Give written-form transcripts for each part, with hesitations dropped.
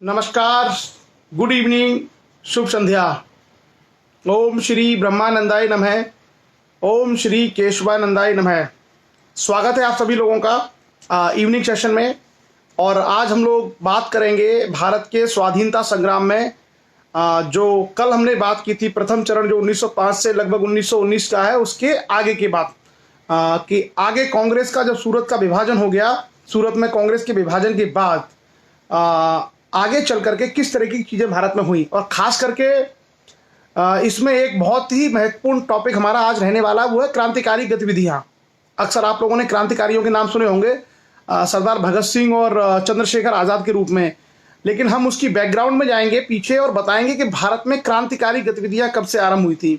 नमस्कार, good evening, शुभ संध्या। ओम श्री ब्रह्मानंदाय नमः। ओम श्री केशवानंदाय नमः। स्वागत है आप सभी लोगों का इवनिंग सेशन में। और आज हम लोग बात करेंगे भारत के स्वाधीनता संग्राम में जो कल हमने बात की थी, प्रथम चरण जो 1905 से लगभग 1919 का है, उसके आगे की बात कि आगे कांग्रेस का जब सूरत का विभाजन हो गया, सूरत में कांग्रेस के विभाजन के बाद आगे चल करके किस तरह की चीज़ें भारत में हुई। और ख़ास करके इसमें एक बहुत ही महत्वपूर्ण टॉपिक हमारा आज रहने वाला वो है क्रांतिकारी गतिविधियाँ। अक्सर आप लोगों ने क्रांतिकारियों के नाम सुने होंगे, सरदार भगत सिंह और चंद्रशेखर आज़ाद के रूप में, लेकिन हम उसकी बैकग्राउंड में जाएंगे पीछे और बताएंगे कि भारत में क्रांतिकारी गतिविधियाँ कब से आरंभ हुई थी।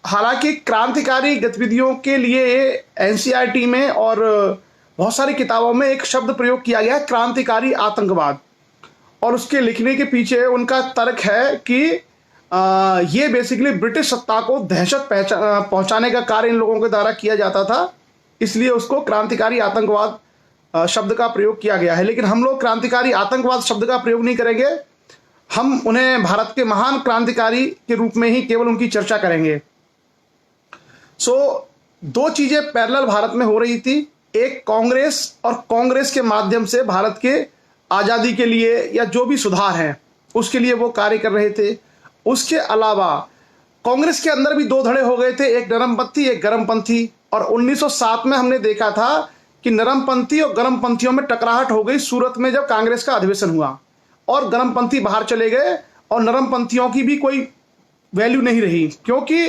हालांकि क्रांतिकारी गतिविधियों के लिए एनसीईआरटी में और बहुत सारी किताबों में एक शब्द प्रयोग किया गया है, क्रांतिकारी आतंकवाद। और उसके लिखने के पीछे उनका तर्क है कि ये बेसिकली ब्रिटिश सत्ता को दहशत पहुंचाने का कार्य इन लोगों के द्वारा किया जाता था, इसलिए उसको क्रांतिकारी आतंकवाद शब्द का प्रयोग किया गया है। लेकिन हम लोग क्रांतिकारी आतंकवाद शब्द का प्रयोग नहीं करेंगे, हम उन्हें भारत के महान क्रांतिकारी के रूप में ही केवल उनकी चर्चा करेंगे। दो चीजें पैरेलल भारत में हो रही थी, एक कांग्रेस और कांग्रेस के माध्यम से भारत के आज़ादी के लिए या जो भी सुधार हैं उसके लिए वो कार्य कर रहे थे। उसके अलावा कांग्रेस के अंदर भी दो धड़े हो गए थे, एक नरमपंथी एक गर्मपंथी। और 1907 में हमने देखा था कि नरमपंथी और गर्मपंथियों में टकराहट हो गई सूरत में जब कांग्रेस का अधिवेशन हुआ, और गर्मपंथी बाहर चले गए और नरमपंथियों की भी कोई वैल्यू नहीं रही। क्योंकि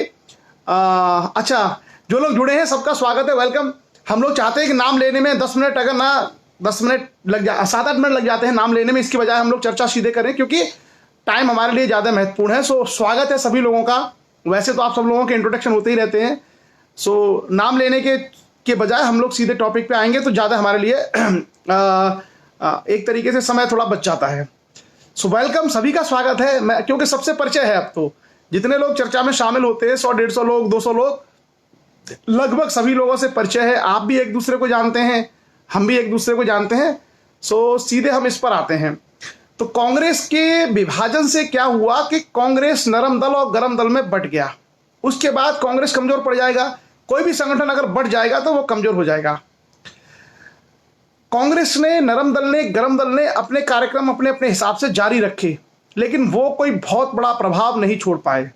अच्छा, जो लोग जुड़े हैं सबका स्वागत है, वेलकम। हम लोग चाहते हैं कि नाम लेने में 10 मिनट, अगर ना 10 मिनट लग जा 7-8 मिनट लग जाते हैं नाम लेने में, इसकी बजाय हम लोग चर्चा सीधे करें क्योंकि टाइम हमारे लिए ज़्यादा महत्वपूर्ण है। स्वागत है सभी लोगों का। वैसे तो आप सब लोगों के इंट्रोडक्शन होते ही रहते हैं, नाम लेने के बजाय हम लोग सीधे टॉपिक पे आएंगे तो ज़्यादा हमारे लिए एक तरीके से समय थोड़ा बच जाता है। वेलकम, सभी का स्वागत है। क्योंकि सबसे परिचय है, अब तो जितने लोग चर्चा में शामिल होते हैं 100-150 लोग, 200 लोग, लगभग सभी लोगों से परिचय है। आप भी एक दूसरे को जानते हैं, हम भी एक दूसरे को जानते हैं। सीधे हम इस पर आते हैं। तो कांग्रेस के विभाजन से क्या हुआ कि कांग्रेस नरम दल और गरम दल में बट गया। उसके बाद कांग्रेस कमजोर पड़ जाएगा। कोई भी संगठन अगर बढ़ जाएगा तो वो कमजोर हो जाएगा। कांग्रेस ने, नरम दल ने, गरम दल ने अपने कार्यक्रम अपने अपने हिसाब से जारी रखे, लेकिन वो कोई बहुत बड़ा प्रभाव नहीं छोड़ पाए।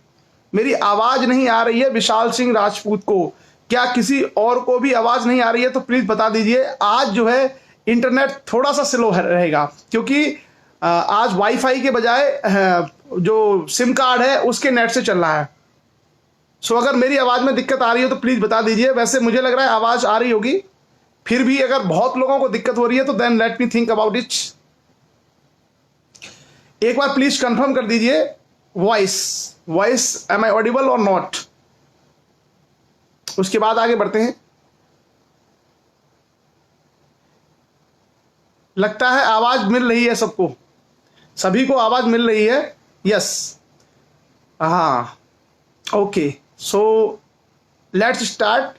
मेरी आवाज नहीं आ रही है विशाल सिंह राजपूत को, क्या किसी और को भी आवाज नहीं आ रही है तो प्लीज बता दीजिए। आज जो है इंटरनेट थोड़ा सा स्लो रहेगा क्योंकि आज वाईफाई के बजाय जो सिम कार्ड है उसके नेट से चल रहा है। अगर मेरी आवाज में दिक्कत आ रही हो तो प्लीज बता दीजिए। वैसे मुझे लग रहा है आवाज आ रही होगी, फिर भी अगर बहुत लोगों को दिक्कत हो रही है तो then let me think about it. एक बार प्लीज कंफर्म कर दीजिए वॉइस एम आई ऑडिबल और नॉट। उसके बाद आगे बढ़ते हैं। लगता है आवाज मिल रही है सबको, सभी को आवाज मिल रही है। यस, हाँ, ओके, लेट्स स्टार्ट।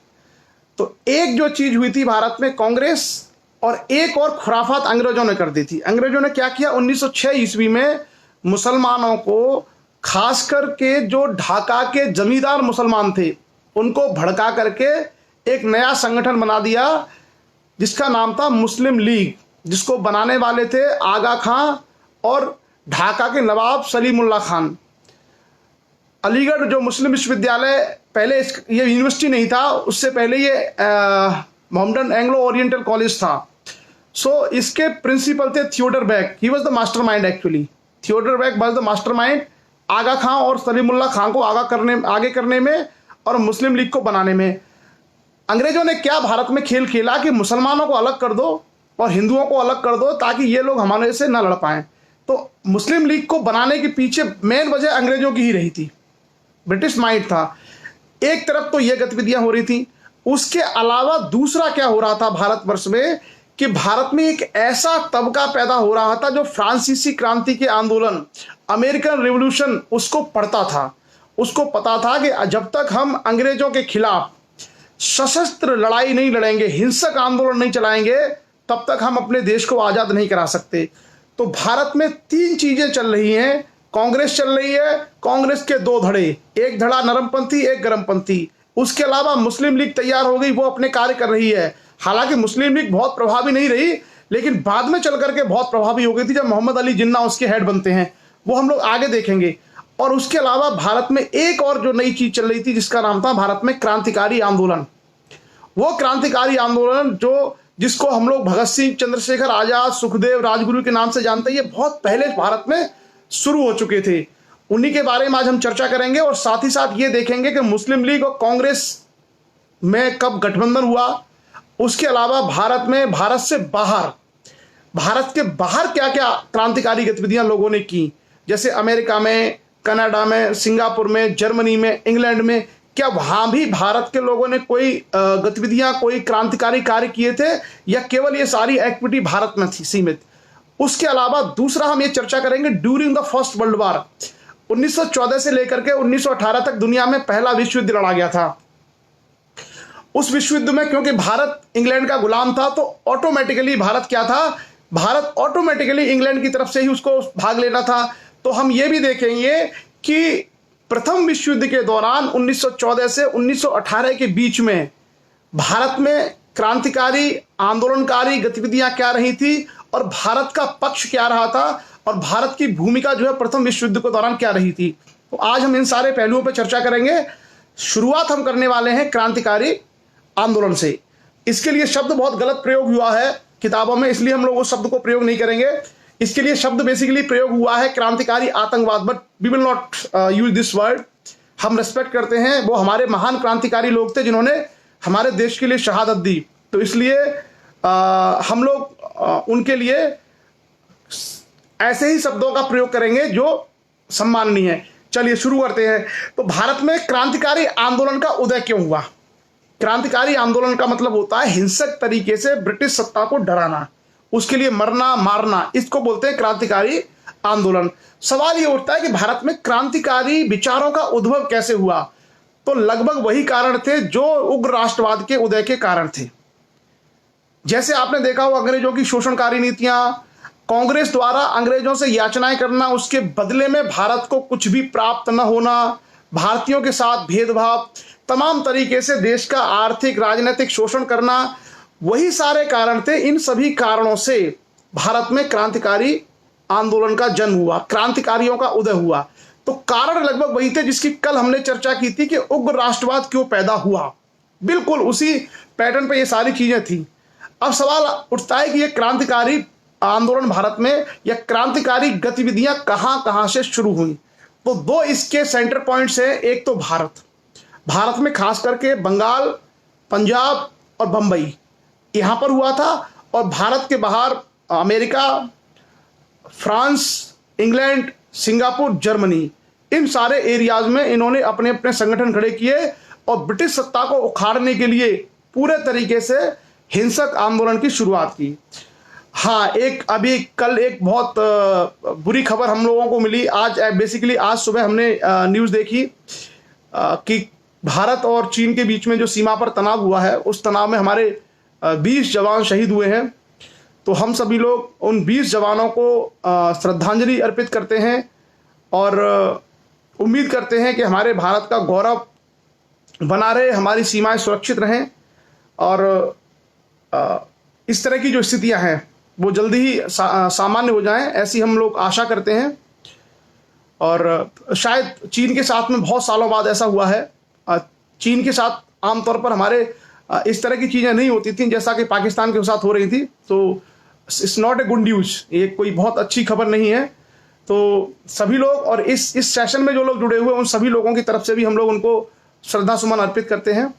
तो एक जो चीज हुई थी भारत में कांग्रेस, और एक और खुराफात अंग्रेजों ने कर दी थी। अंग्रेजों ने क्या किया, 1906 ईस्वी में मुसलमानों को, खासकर के जो ढाका के जमींदार मुसलमान थे, उनको भड़का करके एक नया संगठन बना दिया जिसका नाम था मुस्लिम लीग, जिसको बनाने वाले थे आगा खां और ढाका के नवाब सलीमुल्लाह खान। अलीगढ़ जो मुस्लिम विश्वविद्यालय, पहले ये यूनिवर्सिटी नहीं था, उससे पहले ये मोहम्मदन एंग्लो ओरिएंटल कॉलेज था। इसके प्रिंसिपल थे Theodore Beck. He was the mastermind actually. Theodore Beck was the mastermind Aga Khan और सलीमुल्लाह खां को आगे करने में और मुस्लिम लीग को बनाने में। अंग्रेजों ने क्या भारत में खेल खेला कि मुसलमानों को अलग कर दो और हिंदुओं को अलग कर दो ताकि ये लोग हमारे से ना लड़ पाएं। तो मुस्लिम लीग को बनाने के पीछे मेन वजह अंग्रेजों की ही रही थी, ब्रिटिश माइंड था। एक तरफ तो ये गतिविधियां हो रही थी, उसके अलावा दूसरा क्या हो रहा था भारतवर्ष में कि भारत में एक ऐसा तबका पैदा हो रहा था जो फ्रांसीसी क्रांति के आंदोलन, अमेरिकन रिवॉल्यूशन, उसको पढ़ता था। उसको पता था कि जब तक हम अंग्रेजों के खिलाफ सशस्त्र लड़ाई नहीं लड़ेंगे, हिंसक आंदोलन नहीं चलाएंगे, तब तक हम अपने देश को आज़ाद नहीं करा सकते। तो भारत में तीन चीजें चल रही हैं। कांग्रेस चल रही है, कांग्रेस के दो धड़े, एक धड़ा नरमपंथी, एक गरमपंथी। उसके अलावा मुस्लिम लीग तैयार हो गई, वो अपने कार्य कर रही है। हालांकि मुस्लिम लीग बहुत प्रभावी नहीं रही, लेकिन बाद में चल करके बहुत प्रभावी हो गई थी जब मोहम्मद अली जिन्ना उसके हेड बनते हैं, वो हम लोग आगे देखेंगे। और उसके अलावा भारत में एक और जो नई चीज चल रही थी जिसका नाम था भारत में क्रांतिकारी आंदोलन। वो क्रांतिकारी आंदोलन जिसको हम लोग भगत सिंह, चंद्रशेखर आजाद, सुखदेव, राजगुरु के नाम से जानते हैं, ये बहुत पहले भारत में शुरू हो चुके थे। उन्हीं के बारे में आज हम चर्चा करेंगे और साथ ही साथ ये देखेंगे कि मुस्लिम लीग और कांग्रेस में कब गठबंधन हुआ। उसके अलावा भारत से बाहर, भारत के बाहर क्या क्या क्रांतिकारी गतिविधियां लोगों ने की, जैसे अमेरिका में, कनाडा में, सिंगापुर में, जर्मनी में, इंग्लैंड में, क्या वहां भी भारत के लोगों ने कोई गतिविधियां, कोई क्रांतिकारी कार्य किए थे, या केवल ये सारी एक्टिविटी भारत में थी सीमित। उसके अलावा दूसरा हम ये चर्चा करेंगे during the first world war, 1914 से लेकर के 1918 तक दुनिया में पहला विश्व युद्ध लड़ा गया था। उस विश्व युद्ध में क्योंकि भारत इंग्लैंड का गुलाम था, तो ऑटोमेटिकली भारत क्या था, भारत ऑटोमेटिकली इंग्लैंड की तरफ से ही उसको भाग लेना था। तो हम ये भी देखेंगे कि प्रथम विश्व युद्ध के दौरान 1914 से 1918 के बीच में भारत में क्रांतिकारी आंदोलनकारी गतिविधियां क्या रही थी और भारत का पक्ष क्या रहा था और भारत की भूमिका जो है प्रथम विश्व युद्ध के दौरान क्या रही थी। तो आज हम इन सारे पहलुओं पर चर्चा करेंगे। शुरुआत हम करने वाले हैं क्रांतिकारी आंदोलन से। इसके लिए शब्द बहुत गलत प्रयोग हुआ है किताबों में, इसलिए हम लोग उस शब्द को प्रयोग नहीं करेंगे। इसके लिए शब्द बेसिकली प्रयोग हुआ है क्रांतिकारी आतंकवाद, but we will not use this word. हम रेस्पेक्ट करते हैं, वो हमारे महान क्रांतिकारी लोग थे जिन्होंने हमारे देश के लिए शहादत दी, तो इसलिए हम लोग उनके लिए ऐसे ही शब्दों का प्रयोग करेंगे जो सम्माननीय है। चलिए शुरू करते हैं। तो भारत में क्रांतिकारी आंदोलन का उदय क्यों हुआ? क्रांतिकारी आंदोलन का मतलब होता है हिंसक तरीके से ब्रिटिश सत्ता को डराना, उसके लिए मरना मारना, इसको बोलते हैं क्रांतिकारी आंदोलन। सवाल ये उठता है कि भारत में क्रांतिकारी विचारों का उद्भव कैसे हुआ? तो लगभग वही कारण थे जो उग्र राष्ट्रवाद के उदय के कारण थे। जैसे आपने देखा हो अंग्रेजों की शोषणकारी नीतियां, कांग्रेस द्वारा अंग्रेजों से याचनाएं करना, उसके बदले में भारत को कुछ भी प्राप्त न होना, भारतीयों के साथ भेदभाव, तमाम तरीके से देश का आर्थिक राजनीतिक शोषण करना, वही सारे कारण थे। इन सभी कारणों से भारत में क्रांतिकारी आंदोलन का जन्म हुआ, क्रांतिकारियों का उदय हुआ। तो कारण लगभग वही थे जिसकी कल हमने चर्चा की थी कि उग्र राष्ट्रवाद क्यों पैदा हुआ, बिल्कुल उसी पैटर्न पे ये सारी चीजें थी। अब सवाल उठता है कि ये क्रांतिकारी आंदोलन भारत में या क्रांतिकारी गतिविधियां कहां कहां से शुरू हुई? तो दो इसके सेंटर पॉइंट्स हैं। एक तो भारत में खास करके बंगाल, पंजाब और बंबई यहां पर हुआ था, और भारत के बाहर America, France, England, Singapore, Germany, इन सारे एरियाज में इन्होंने अपने अपने संगठन खड़े किए और ब्रिटिश सत्ता को उखाड़ने के लिए पूरे तरीके से हिंसक आंदोलन की शुरुआत की। हाँ, अभी कल एक बहुत बुरी खबर हम लोगों को मिली। आज बेसिकली आज सुबह हमने न्यूज़ देखी कि भारत और चीन के बीच में जो सीमा पर तनाव हुआ है, उस तनाव में हमारे 20 जवान शहीद हुए हैं। तो हम सभी लोग उन 20 जवानों को श्रद्धांजलि अर्पित करते हैं और उम्मीद करते हैं कि हमारे भारत का गौरव बना रहे, हमारी सीमाएं सुरक्षित रहें और इस तरह की जो स्थितियां हैं वो जल्दी ही सामान्य हो जाएं, ऐसी हम लोग आशा करते हैं। और शायद चीन के साथ में बहुत सालों बाद ऐसा हुआ है। चीन के साथ आमतौर पर हमारे इस तरह की चीज़ें नहीं होती थी जैसा कि पाकिस्तान के साथ हो रही थी। तो it's not a good news, ये कोई बहुत अच्छी खबर नहीं है। तो सभी लोग और इस सेशन में जो लोग जुड़े हुए उन सभी लोगों की तरफ से भी हम लोग उनको श्रद्धा सुमन अर्पित करते हैं।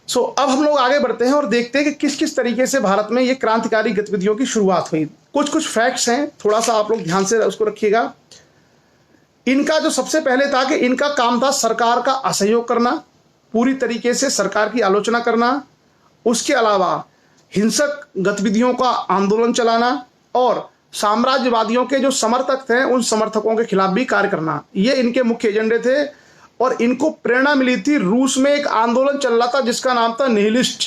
सो अब हम लोग आगे बढ़ते हैं और देखते हैं कि किस किस तरीके से भारत में ये क्रांतिकारी गतिविधियों की शुरुआत हुई। कुछ फैक्ट्स हैं, थोड़ा सा आप लोग ध्यान से उसको रखिएगा। इनका जो सबसे पहले था कि इनका काम था सरकार का असहयोग करना, पूरी तरीके से सरकार की आलोचना करना, उसके अलावा हिंसक गतिविधियों का आंदोलन चलाना और साम्राज्यवादियों के जो समर्थक थे उन समर्थकों के खिलाफ भी कार्य करना। ये इनके मुख्य एजेंडे थे। और इनको प्रेरणा मिली थी, रूस में एक आंदोलन चल रहा था जिसका नाम था निहिलिस्ट।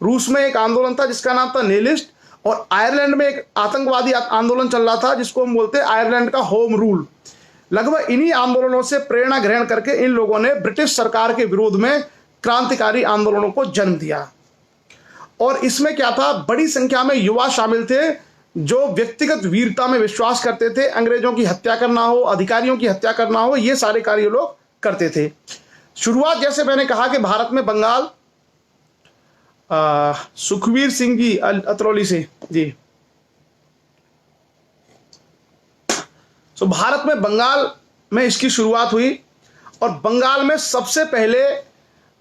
रूस में एक आंदोलन था जिसका नाम था निहिलिस्ट, और आयरलैंड में एक आतंकवादी आंदोलन चल रहा था जिसको हम बोलते हैं आयरलैंड का होम रूल। लगभग इन्हीं आंदोलनों से प्रेरणा ग्रहण करके इन लोगों ने ब्रिटिश सरकार के विरोध में क्रांतिकारी आंदोलनों को जन्म दिया। और इसमें क्या था, बड़ी संख्या में युवा शामिल थे जो व्यक्तिगत वीरता में विश्वास करते थे। अंग्रेजों की हत्या करना हो, अधिकारियों की हत्या करना हो, ये सारे कार्य लोग करते थे। शुरुआत जैसे मैंने कहा कि भारत में बंगाल सुखवीर सिंह जी अतरौली से जी, तो भारत में बंगाल में इसकी शुरुआत हुई। और बंगाल में सबसे पहले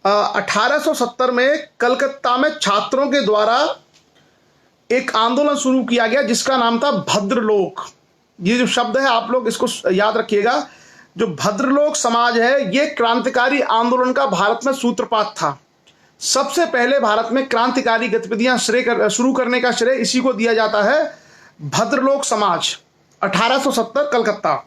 1870 में कलकत्ता में छात्रों के द्वारा एक आंदोलन शुरू किया गया जिसका नाम था भद्रलोक। ये जो शब्द है आप लोग इसको याद रखिएगा। जो भद्रलोक समाज है ये क्रांतिकारी आंदोलन का भारत में सूत्रपात था। सबसे पहले भारत में क्रांतिकारी गतिविधियां शुरू करने का श्रेय इसी को दिया जाता है, भद्रलोक समाज, 1870 कलकत्ता।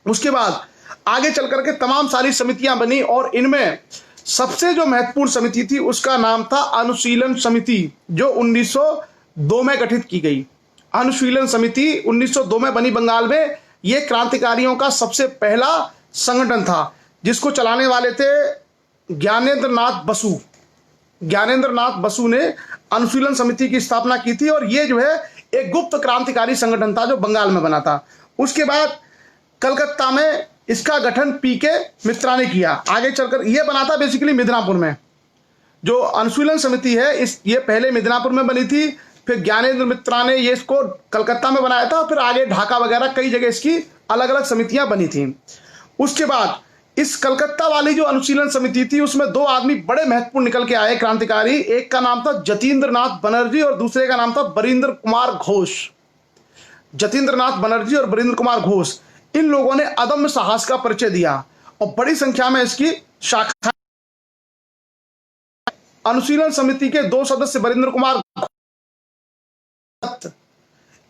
उसके बाद आगे चल करके तमाम सारी समितियां बनी और इनमें सबसे जो महत्वपूर्ण समिति थी उसका नाम था अनुशीलन समिति, जो 1902 में गठित की गई। अनुशीलन समिति 1902 में बनी बंगाल में। यह क्रांतिकारियों का सबसे पहला संगठन था जिसको चलाने वाले थे ज्ञानेंद्र नाथ बसु। ज्ञानेंद्र नाथ बसु ने अनुशीलन समिति की स्थापना की थी और यह जो है एक गुप्त क्रांतिकारी संगठन था जो बंगाल में बना था। उसके बाद कलकत्ता में इसका गठन पीके मित्रा ने किया। आगे चलकर यह बना था बेसिकली मिदनापुर में। जो अनुशीलन समिति है ये पहले मिदनापुर में बनी थी, फिर ज्ञानेंद्र मित्रा ने ये इसको कलकत्ता में बनाया था, फिर आगे ढाका वगैरह कई जगह इसकी अलग अलग समितियां बनी थी। उसके बाद इस कलकत्ता वाली जो अनुशीलन समिति थी उसमें दो आदमी बड़े महत्वपूर्ण निकल के आए क्रांतिकारी। एक का नाम था जतीन्द्र नाथ बनर्जी और दूसरे का नाम था बरिंदर कुमार घोष। जतीन्द्र नाथ बनर्जी और बरिंदर कुमार घोष, इन लोगों ने अदम्य साहस का परिचय दिया और बड़ी संख्या में इसकी शाखा। अनुशीलन समिति के दो सदस्य बरिंदर कुमार,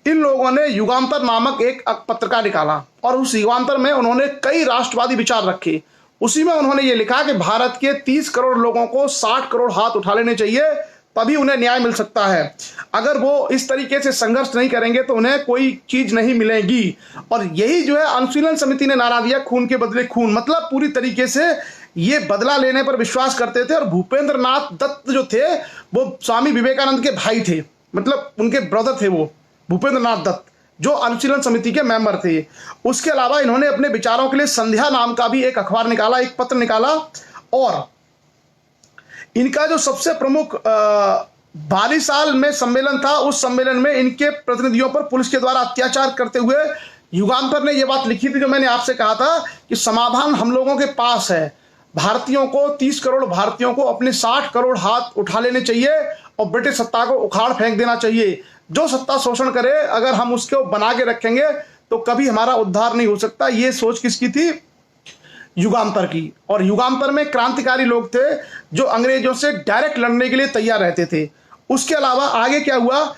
इन लोगों ने युगांतर नामक एक पत्रिका निकाला और उस युगांतर में उन्होंने कई राष्ट्रवादी विचार रखे। उसी में उन्होंने ये लिखा कि भारत के 30 करोड़ लोगों को 60 करोड़ हाथ उठा लेने चाहिए, तभी उन्हें न्याय मिल सकता है। अगर वो इस तरीके से संघर्ष नहीं करेंगे तो उन्हें कोई चीज नहीं मिलेगी। और यही जो है अनुशीलन समिति ने नारा दिया, खून के बदले खून। मतलब पूरी तरीके से ये बदला लेने पर विश्वास करते थे। और भूपेंद्र नाथ दत्त जो थे वो स्वामी विवेकानंद के भाई थे, मतलब उनके ब्रदर थे वो भूपेंद्र नाथ दत्त, जो अनुशीलन समिति के मेंबर थे। उसके अलावा इन्होंने अपने विचारों के लिए संध्या नाम का भी एक अखबार निकाला, एक पत्र निकाला। और इनका जो सबसे प्रमुख 22 साल में सम्मेलन था, उस सम्मेलन में इनके प्रतिनिधियों पर पुलिस के द्वारा अत्याचार करते हुए युगांतर ने यह बात लिखी थी जो मैंने आपसे कहा था कि समाधान हम लोगों के पास है। भारतीयों को 30 करोड़ भारतीयों को अपने 60 करोड़ हाथ उठा लेने चाहिए और ब्रिटिश सत्ता को उखाड़ फेंक देना चाहिए। जो सत्ता शोषण करे अगर हम उसको बना के रखेंगे तो कभी हमारा उद्धार नहीं हो सकता। ये सोच किसकी थी? युगांतर की। और युगांतर में क्रांतिकारी लोग थे जो अंग्रेजों से डायरेक्ट लड़ने के लिए तैयार रहते थे। उसके अलावा आगे क्या हुआ,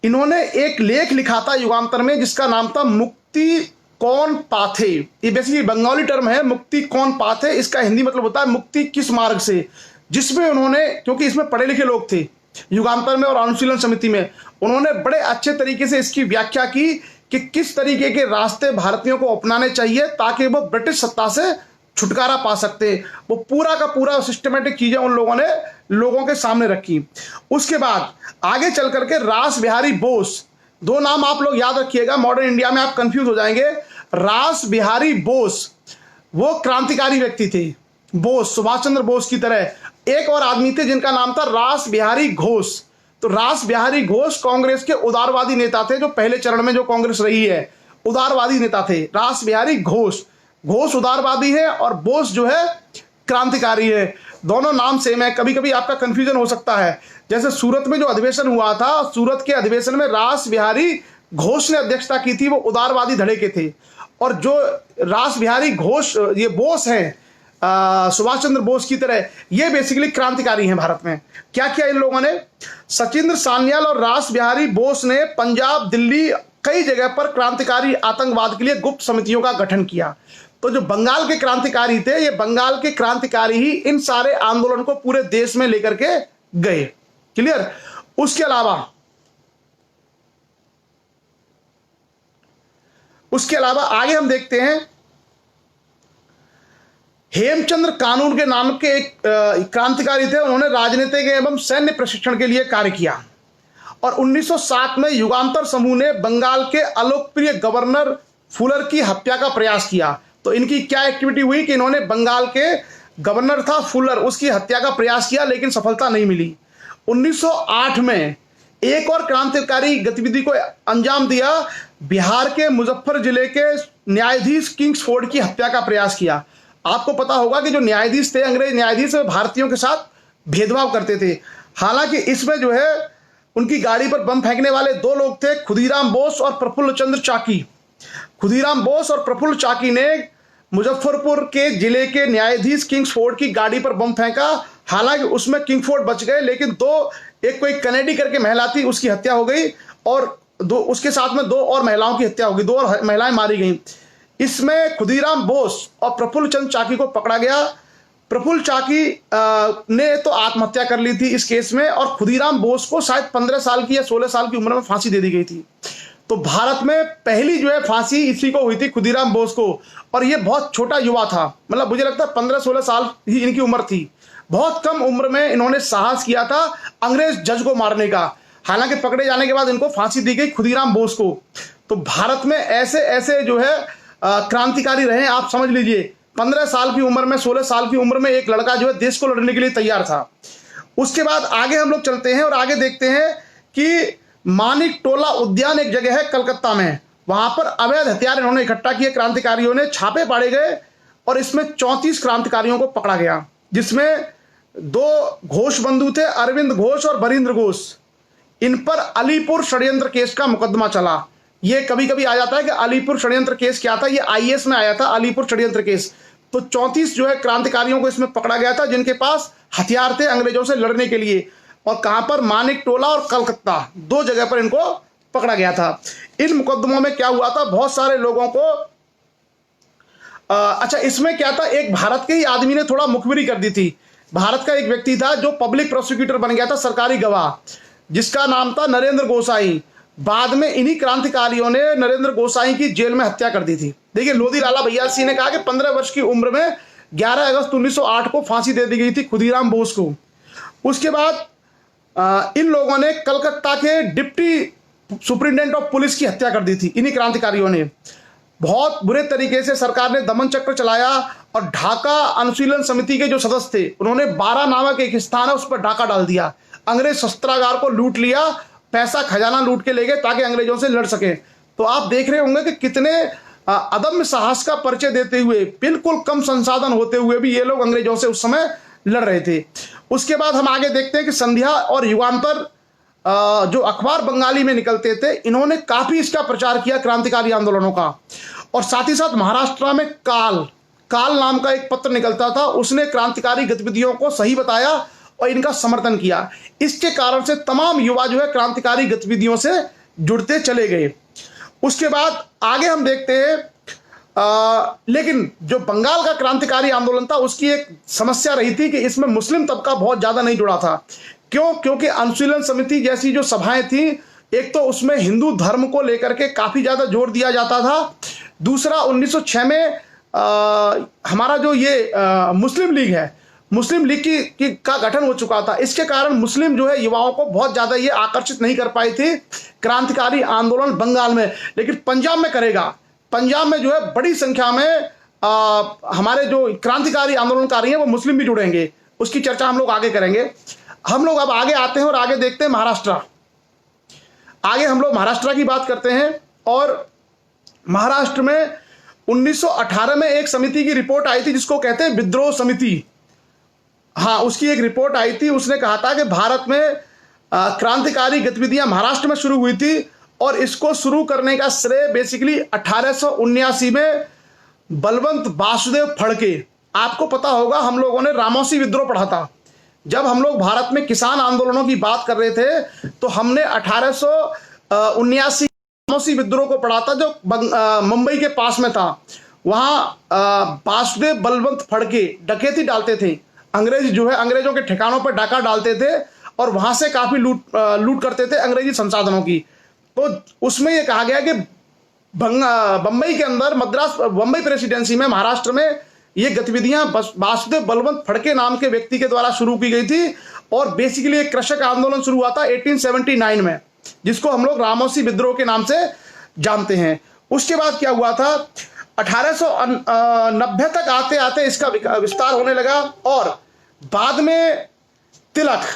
इन्होंने एक लेख लिखा था युगांतर में जिसका नाम था मुक्ति कौन पाथे। ये बेसिकली बंगाली टर्म है, मुक्ति कौन पाथे। इसका हिंदी मतलब होता है मुक्ति किस मार्ग से। जिसमें उन्होंने, क्योंकि इसमें पढ़े लिखे लोग थे युगांतर में और अनुशीलन समिति में, उन्होंने बड़े अच्छे तरीके से इसकी व्याख्या की कि किस तरीके के रास्ते भारतीयों को अपनाने चाहिए ताकि वो ब्रिटिश सत्ता से छुटकारा पा सकते। वो पूरा का पूरा सिस्टमेटिक चीजें उन लोगों ने लोगों के सामने रखी। उसके बाद आगे चल करके रास बिहारी बोस, दो नाम आप लोग याद रखिएगा, मॉडर्न इंडिया में आप कंफ्यूज हो जाएंगे। रास बिहारी बोस वो क्रांतिकारी व्यक्ति थे, बोस, सुभाष चंद्र बोस की तरह। एक और आदमी थे जिनका नाम था रास बिहारी घोष। तो रास बिहारी घोष कांग्रेस के उदारवादी नेता थे, जो पहले चरण में जो कांग्रेस रही है उदारवादी नेता थे रास बिहारी घोष। घोष उदारवादी है और बोस जो है क्रांतिकारी है। दोनों नाम सेम है, कभी कभी आपका कंफ्यूजन हो सकता है। जैसे सूरत में जो अधिवेशन हुआ था, सूरत के अधिवेशन में रास बिहारी घोष ने अध्यक्षता की थी, वो उदारवादी धड़े के थे। और जो रास बिहारी घोष, ये बोस हैं सुभाष चंद्र बोस की तरह, ये बेसिकली क्रांतिकारी हैं भारत में। क्या किया इन लोगों ने? सचिंद्र सान्याल और रास बिहारी बोस ने पंजाब, दिल्ली, कई जगह पर क्रांतिकारी आतंकवाद के लिए गुप्त समितियों का गठन किया। तो जो बंगाल के क्रांतिकारी थे, ये बंगाल के क्रांतिकारी ही इन सारे आंदोलन को पूरे देश में लेकर के गए। क्लियर? उसके अलावा उसके अलावा आगे हम देखते हैं, हेमचंद्र कानून के नाम के एक क्रांतिकारी थे। उन्होंने राजनीतिक एवं सैन्य प्रशिक्षण के लिए कार्य किया और 1907 में युगांतर समूह ने बंगाल के अलोकप्रिय गवर्नर फुलर की हत्या का प्रयास किया। तो इनकी क्या एक्टिविटी हुई कि इन्होंने बंगाल के गवर्नर था फुलर, उसकी हत्या का प्रयास किया लेकिन सफलता नहीं मिली। 1908 में एक और क्रांतिकारी गतिविधि को अंजाम दिया। बिहार के मुजफ्फर जिले के न्यायाधीश किंग्सफोर्ड की हत्या का प्रयास किया। आपको पता होगा कि जो न्यायाधीश थे, अंग्रेज न्यायाधीश, वे भारतीयों के साथ भेदभाव करते थे। हालांकि इसमें जो है उनकी गाड़ी पर बम फेंकने वाले दो लोग थे, खुदीराम बोस और प्रफुल्ल चंद्र चाकी। खुदीराम बोस और प्रफुल्ल चाकी ने मुजफ्फरपुर के जिले के न्यायाधीश किंग्सफोर्ड की गाड़ी पर बम फेंका। हालांकि उसमें किंग्सफोर्ड बच गए, लेकिन एक कोई कनेडी करके महिला थी, उसकी हत्या हो गई और उसके साथ में 2 और महिलाओं की हत्या हो गई, 2 और महिलाएं मारी गईं। इसमें खुदीराम बोस और प्रफुल्ल चंद्र चाकी को पकड़ा गया। प्रफुल्ल चाकी ने तो आत्महत्या कर ली थी इस केस में, और खुदीराम बोस को शायद 15 साल की या 16 साल की उम्र में फांसी दे दी गई थी। तो भारत में पहली जो है फांसी इसी को हुई थी, खुदीराम बोस को, और ये बहुत छोटा युवा था। मतलब मुझे लगता है 15-16 साल ही इनकी उम्र थी। बहुत कम उम्र में इन्होंने साहस किया था अंग्रेज जज को मारने का। हालांकि पकड़े जाने के बाद इनको फांसी दी गई खुदीराम बोस को। तो भारत में ऐसे ऐसे जो है क्रांतिकारी रहे, आप समझ लीजिए। 15 साल की उम्र में, 16 साल की उम्र में एक लड़का जो है देश को लड़ने के लिए तैयार था। उसके बाद आगे हम लोग चलते हैं और आगे देखते हैं कि मानिक टोला उद्यान एक जगह है कलकत्ता में, वहां पर अवैध हथियार इन्होंने इकट्ठा किए। क्रांतिकारियों ने छापे पाड़े गए और इसमें 34 क्रांतिकारियों को पकड़ा गया, जिसमें 2 घोष बंधु थे, अरविंद घोष और बरिंद्र घोष। इन पर अलीपुर षड्यंत्र केस का मुकदमा चला। ये कभी कभी आ जाता है कि अलीपुर षड्यंत्र केस क्या था, ये आईएएस में आया था अलीपुर षड्यंत्र केस। तो 34 जो है क्रांतिकारियों को इसमें पकड़ा गया था, जिनके पास हथियार थे अंग्रेजों से लड़ने के लिए। और कहां पर? मानिक टोला और कलकत्ता, 2 जगह पर इनको पकड़ा गया था। इन मुकदमों में क्या हुआ था, बहुत सारे लोगों को अच्छा, इसमें क्या था, एक भारत के ही आदमी ने थोड़ा मुखबिरी कर दी थी। भारत का एक व्यक्ति था जो पब्लिक प्रोसिक्यूटर बन गया था, सरकारी गवाह, जिसका नाम था नरेंद्र गोसाई। बाद में इन्हीं क्रांतिकारियों ने नरेंद्र गोसाई की जेल में हत्या कर दी थी। देखिए, लोधी लाला भैया सिंह ने कहा कि 15 वर्ष की उम्र में 11 अगस्त 1908 को फांसी दे दी गई थी खुदीराम बोस को। उसके बाद इन लोगों ने कलकत्ता के डिप्टी सुप्रिंटेंडेंट ऑफ पुलिस की हत्या कर दी थी, इन्हीं क्रांतिकारियों ने। बहुत बुरे तरीके से सरकार ने दमन चक्र चलाया और ढाका अनुशीलन समिति के जो सदस्य थे, उन्होंने 12 नामक एक स्थान है, उस पर डाका डाल दिया। अंग्रेज शस्त्रागार को लूट लिया, पैसा खजाना लूट के ले गए ताकि अंग्रेजों से लड़ सके। तो आप देख रहे होंगे कि कितने अदम्य साहस का परिचय देते हुए, बिल्कुल कम संसाधन होते हुए भी ये लोग अंग्रेजों से उस समय लड़ रहे थे। उसके बाद हम आगे देखते हैं कि संध्या और युगांतर जो अखबार बंगाली में निकलते थे, इन्होंने काफी इसका प्रचार किया क्रांतिकारी आंदोलनों का। और साथ ही साथ महाराष्ट्र में काल नाम का एक पत्र निकलता था, उसने क्रांतिकारी गतिविधियों को सही बताया और इनका समर्थन किया। इसके कारण से तमाम युवा जो है क्रांतिकारी गतिविधियों से जुड़ते चले गए। उसके बाद आगे हम देखते हैं, लेकिन जो बंगाल का क्रांतिकारी आंदोलन था, उसकी एक समस्या रही थी कि इसमें मुस्लिम तबका बहुत ज्यादा नहीं जुड़ा था। क्यों? क्योंकि अनुशीलन समिति जैसी जो सभाएं थी, एक तो उसमें हिंदू धर्म को लेकर के काफी ज्यादा जोर दिया जाता था। दूसरा, 1906 में हमारा जो ये मुस्लिम लीग है, मुस्लिम लीग का गठन हो चुका था। इसके कारण मुस्लिम जो है युवाओं को बहुत ज्यादा ये आकर्षित नहीं कर पाई थी क्रांतिकारी आंदोलन बंगाल में। लेकिन पंजाब में करेगा। पंजाब में जो है बड़ी संख्या में हमारे जो क्रांतिकारी आंदोलनकारी हैं वो मुस्लिम भी जुड़ेंगे। उसकी चर्चा हम लोग आगे करेंगे। हम लोग अब आगे आते हैं और आगे देखते हैं महाराष्ट्र। आगे हम लोग महाराष्ट्र की बात करते हैं। और महाराष्ट्र में 1918 में एक समिति की रिपोर्ट आई थी जिसको कहते हैं विद्रोह समिति। हाँ, उसकी एक रिपोर्ट आई थी। उसने कहा था कि भारत में क्रांतिकारी गतिविधियां महाराष्ट्र में शुरू हुई थी और इसको शुरू करने का श्रेय बेसिकली 1879 में बलवंत वासुदेव फड़के। आपको पता होगा, हम लोगों ने रामौसी विद्रोह पढ़ा था। जब हम लोग भारत में किसान आंदोलनों की बात कर रहे थे तो हमने 1879 रामौसी विद्रोह को पढ़ा था, जो मुंबई के पास में था। वहां वासुदेव बलवंत फड़के डकैती डालते थे। अंग्रेज जो है अंग्रेजों के ठिकानों पर डाका डालते थे और वहां से काफी लूट करते थे अंग्रेजी संसाधनों की। तो उसमें यह कहा गया कि बंबई के अंदर, मद्रास बंबई प्रेसिडेंसी में, महाराष्ट्र में ये गतिविधियां वासुदेव बलवंत फड़के नाम के व्यक्ति के द्वारा शुरू की गई थी। और बेसिकली एक कृषक आंदोलन शुरू हुआ था 1879 में, जिसको हम लोग रामोसी विद्रोह के नाम से जानते हैं। उसके बाद क्या हुआ था, 1890 तक आते आते इसका विस्तार होने लगा, और बाद में तिलक,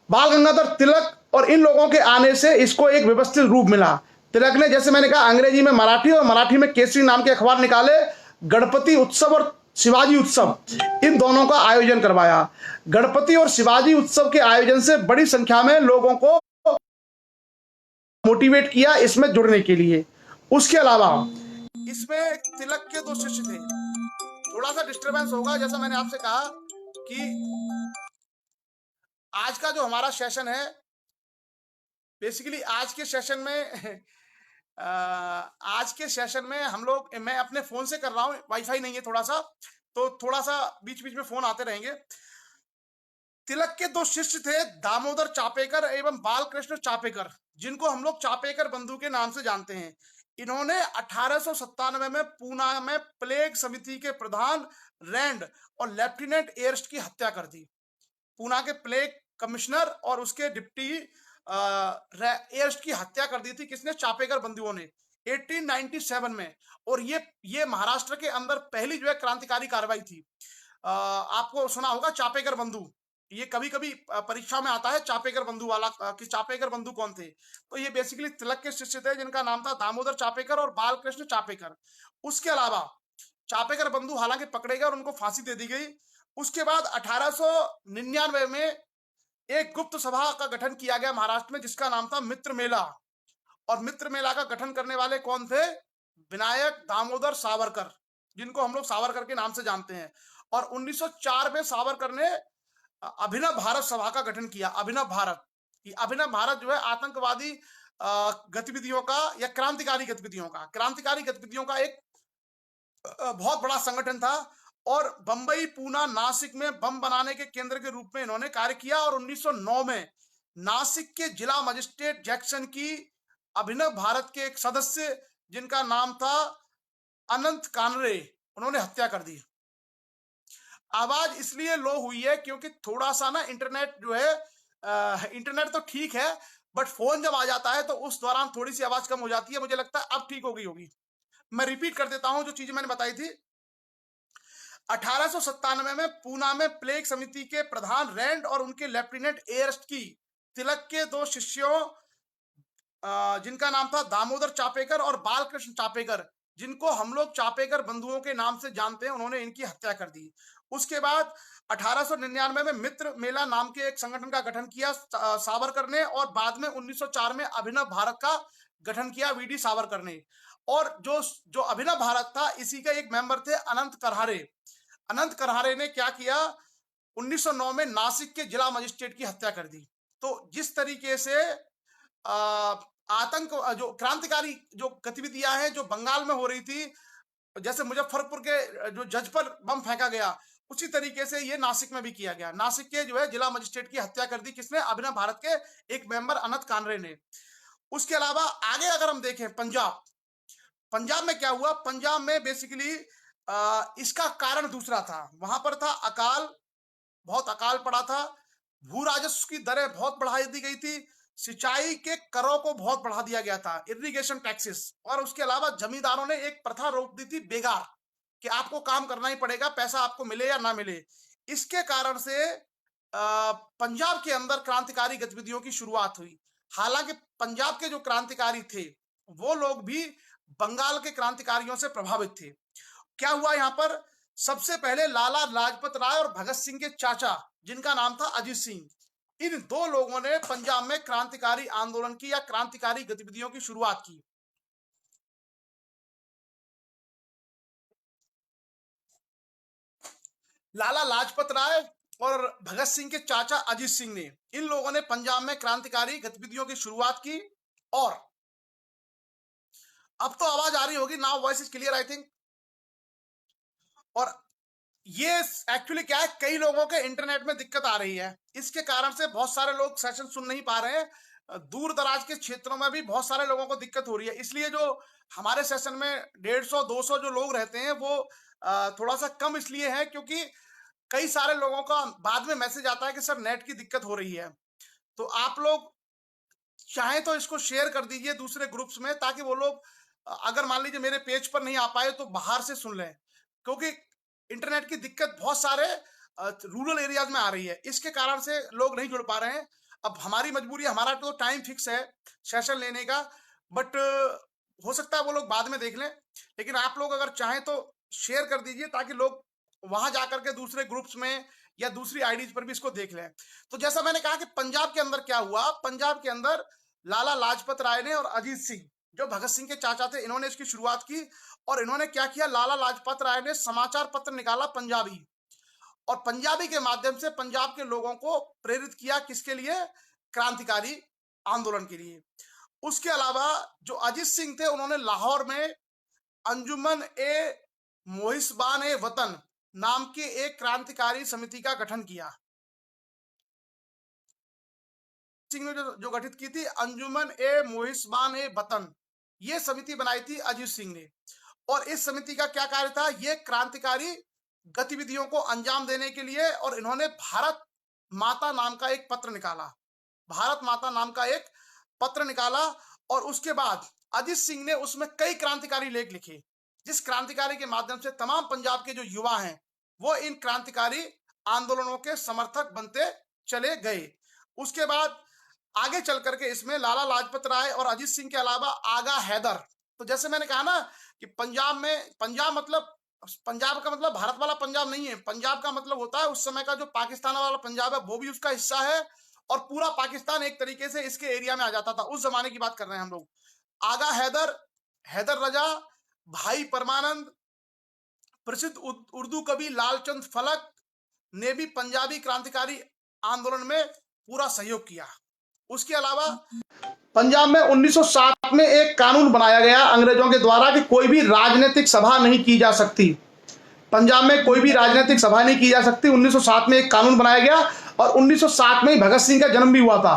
बाल गंगाधर तिलक और इन लोगों के आने से इसको एक व्यवस्थित रूप मिला। तिलक ने, जैसे मैंने कहा, अंग्रेजी में मराठी और मराठी में केसरी नाम के अखबार निकाले, गणपति उत्सव और शिवाजी उत्सव, इन दोनों का आयोजन करवाया। गणपति और शिवाजी उत्सव के आयोजन से बड़ी संख्या में लोगों को मोटिवेट किया इसमें जुड़ने के लिए। उसके अलावा इसमें तिलक के दो शिष्य थे। थोड़ा सा डिस्टरबेंस होगा, जैसा मैंने आपसे कहा कि आज का जो हमारा सेशन है, बेसिकली आज के सेशन में आज के सेशन में हम लोग, मैं अपने फोन से कर रहा हूं, वाईफाई नहीं है थोड़ा सा, तो थोड़ा सा बीच बीच में फोन आते रहेंगे। तिलक के दो शिष्य थे, दामोदर चापेकर एवं बालकृष्ण चापेकर, जिनको हम लोग चापेकर बंधु के नाम से जानते हैं। इन्होंने 1897 में पूना में प्लेग समिति के प्रधान रैंड और लेफ्टिनेंट एयर्स्ट की हत्या कर दी। पूना के प्लेग कमिश्नर और उसके डिप्टी एयर्स्ट की हत्या कर दी थी। किसने? चापेकर बंधुओं ने, 1897 में। और ये महाराष्ट्र के अंदर पहली जो है क्रांतिकारी कार्रवाई थी। आपको सुना होगा चापेकर बंधु, ये कभी कभी परीक्षा में आता है, चापेकर बंधु वाला, कि चापेकर बंधु कौन थे। तो ये बेसिकली तिलक के शिष्य थे, जिनका नाम था दामोदर चापेकर और बालकृष्ण चापेकर। उसके अलावा चापेकर बंधु हालांकि पकड़े गए और उनको फांसी दे दी गई। उसके बाद 1899 में एक गुप्त सभा का गठन किया गया महाराष्ट्र में, जिसका नाम था मित्र मेला। और मित्र मेला का गठन करने वाले कौन थे? विनायक दामोदर सावरकर, जिनको हम लोग सावरकर के नाम से जानते हैं। और 1904 में सावरकर ने अभिनव भारत सभा का गठन किया। अभिनव भारत, ये अभिनव भारत जो है आतंकवादी गतिविधियों का या क्रांतिकारी गतिविधियों का एक बहुत बड़ा संगठन था। और बंबई, पूना, नासिक में बम बनाने के केंद्र के रूप में इन्होंने कार्य किया। और 1909 में नासिक के जिला मजिस्ट्रेट जैक्सन की अभिनव भारत के एक सदस्य, जिनका नाम था अनंत कानरे, उन्होंने हत्या कर दी। आवाज इसलिए लो हुई है क्योंकि थोड़ा सा ना इंटरनेट जो है, इंटरनेट तो ठीक है, बट फोन जब आ जाता है तो उस दौरान थोड़ी सी आवाज कम हो जाती है। मुझे लगता है अब ठीक हो गई होगी। मैं रिपीट कर देता हूं जो चीजें मैंने बताई थी। 1897 में पूना में प्लेग समिति के प्रधान रैंड और उनके लेफ्टिनेंट एयर्स्ट की तिलक के दो शिष्यों, जिनका नाम था दामोदर चापेकर और बालकृष्ण चापेकर, जिनको हम लोग चापेकर बंधुओं के नाम से जानते हैं, उन्होंने इनकी हत्या कर दी। उसके बाद 1899 में मित्र मेला नाम के एक संगठन का गठन किया सावरकर ने। और बाद में 1904 में अभिनव भारत का गठन किया वीडी सावरकर ने। और जो अभिनव भारत था, इसी का एक मेंबर थे अनंत करहारे। अनंत करहारे ने क्या किया? 1909 में नासिक के जिला मजिस्ट्रेट की हत्या कर दी। तो जिस तरीके से आतंक, जो क्रांतिकारी जो गतिविधियां हैं जो बंगाल में हो रही थी, जैसे मुजफ्फरपुर के जो जज पर बम फेंका गया, उसी तरीके से ये नासिक में भी किया गया। नासिक के जो है जिला मजिस्ट्रेट की हत्या कर दी। किसने? अभिनव भारत के एक मेंबर अनंत कानरे ने। उसके अलावा आगे अगर हम देखें, पंजाब में क्या हुआ? पंजाब में बेसिकली इसका कारण दूसरा था। वहां पर था अकाल, बहुत अकाल पड़ा था। भू राजस्व की दरें बहुत बढ़ा दी गई थी। सिंचाई के करों को बहुत बढ़ा दिया गया था, इरिगेशन टैक्सेस। और उसके अलावा जमींदारों ने एक प्रथा रोक दी थी बेगार, कि आपको काम करना ही पड़ेगा, पैसा आपको मिले या ना मिले। इसके कारण से पंजाब के अंदर क्रांतिकारी गतिविधियों की शुरुआत हुई। हालांकि पंजाब के जो क्रांतिकारी थे, वो लोग भी बंगाल के क्रांतिकारियों से प्रभावित थे। क्या हुआ यहाँ पर? सबसे पहले लाला लाजपत राय और भगत सिंह के चाचा, जिनका नाम था अजीत सिंह, इन दो लोगों ने पंजाब में क्रांतिकारी आंदोलन की या क्रांतिकारी गतिविधियों की शुरुआत की। लाला लाजपत राय और भगत सिंह के चाचा अजीत सिंह ने, इन लोगों ने पंजाब में क्रांतिकारी गतिविधियों की शुरुआत की। और अब तो आवाज आ रही होगी, now voice is clear I think. और ये एक्चुअली क्या है, कई लोगों के इंटरनेट में दिक्कत आ रही है, इसके कारण से बहुत सारे लोग सेशन सुन नहीं पा रहे हैं। दूर दराज के क्षेत्रों में भी बहुत सारे लोगों को दिक्कत हो रही है। इसलिए जो हमारे सेशन में 150-200 जो लोग रहते हैं वो थोड़ा सा कम इसलिए है क्योंकि कई सारे लोगों का बाद में मैसेज आता है कि सर नेट की दिक्कत हो रही है। तो आप लोग चाहें तो इसको शेयर कर दीजिए दूसरे ग्रुप्स में, ताकि वो लोग अगर मान लीजिए मेरे पेज पर नहीं आ पाए तो बाहर से सुन लें, क्योंकि इंटरनेट की दिक्कत बहुत सारे रूरल एरियाज में आ रही है। इसके कारण से लोग नहीं जुड़ पा रहे हैं। अब हमारी मजबूरी, हमारा तो टाइम फिक्स है सेशन लेने का, बट हो सकता है वो लोग बाद में देख लें। लेकिन आप लोग अगर चाहें तो शेयर कर दीजिए, ताकि लोग वहां जाकर के दूसरे ग्रुप्स में या दूसरी आईडीज पर भी इसको देख लें। तो जैसा मैंने कहा कि पंजाब के अंदर क्या हुआ, पंजाब के अंदर लाला लाजपत राय ने और अजीत सिंह, जो भगत सिंह के चाचा थे, इन्होंने इसकी शुरुआत की। और इन्होंने क्या किया, लाला लाजपत राय ने समाचार पत्र निकाला पंजाबी, और पंजाबी के माध्यम से पंजाब के लोगों को प्रेरित किया, किसके लिए, क्रांतिकारी आंदोलन के लिए। उसके अलावा जो अजीत सिंह थे, उन्होंने लाहौर में अंजुमन ए मोहिसबान ए वतन नाम की एक क्रांतिकारी समिति का गठन किया। सिंह ने जो गठित की थी अंजुमन ए मोहिसबान ए वतन, ये समिति बनाई थी अजीत सिंह ने। और इस समिति का क्या कार्य था, ये क्रांतिकारी गतिविधियों को अंजाम देने के लिए, और इन्होंने भारत माता नाम का एक पत्र निकाला, भारत माता नाम का एक पत्र निकाला। और उसके बाद अजीत सिंह ने उसमें कई क्रांतिकारी लेख लिखे, जिस क्रांतिकारी के माध्यम से तमाम पंजाब के जो युवा हैं वो इन क्रांतिकारी आंदोलनों के समर्थक बनते चले गए। उसके बाद आगे चल करके इसमें लाला लाजपत राय और अजीत सिंह के अलावा आगा हैदर। तो जैसे मैंने कहा ना कि पंजाब में, पंजाब का मतलब भारत वाला पंजाब नहीं है, पंजाब का मतलब होता है उस समय का जो पाकिस्तान वाला पंजाब है, वो भी उसका हिस्सा है, और पूरा पाकिस्तान एक तरीके से इसके एरिया में आ जाता था। उस जमाने की बात कर रहे हैं हम लोग। आगा हैदर, हैदर रजा, भाई परमानंद, प्रसिद्ध उर्दू कवि लालचंद फलक ने भी पंजाबी क्रांतिकारी आंदोलन में पूरा सहयोग किया। उसके अलावा पंजाब में 1907 में एक कानून बनाया गया अंग्रेजों के द्वारा कि कोई भी राजनीतिक सभा नहीं की जा सकती। पंजाब में कोई भी राजनीतिक सभा नहीं की जा सकती। 1907 में एक कानून बनाया गया, और 1907 में ही भगत सिंह का जन्म भी हुआ था।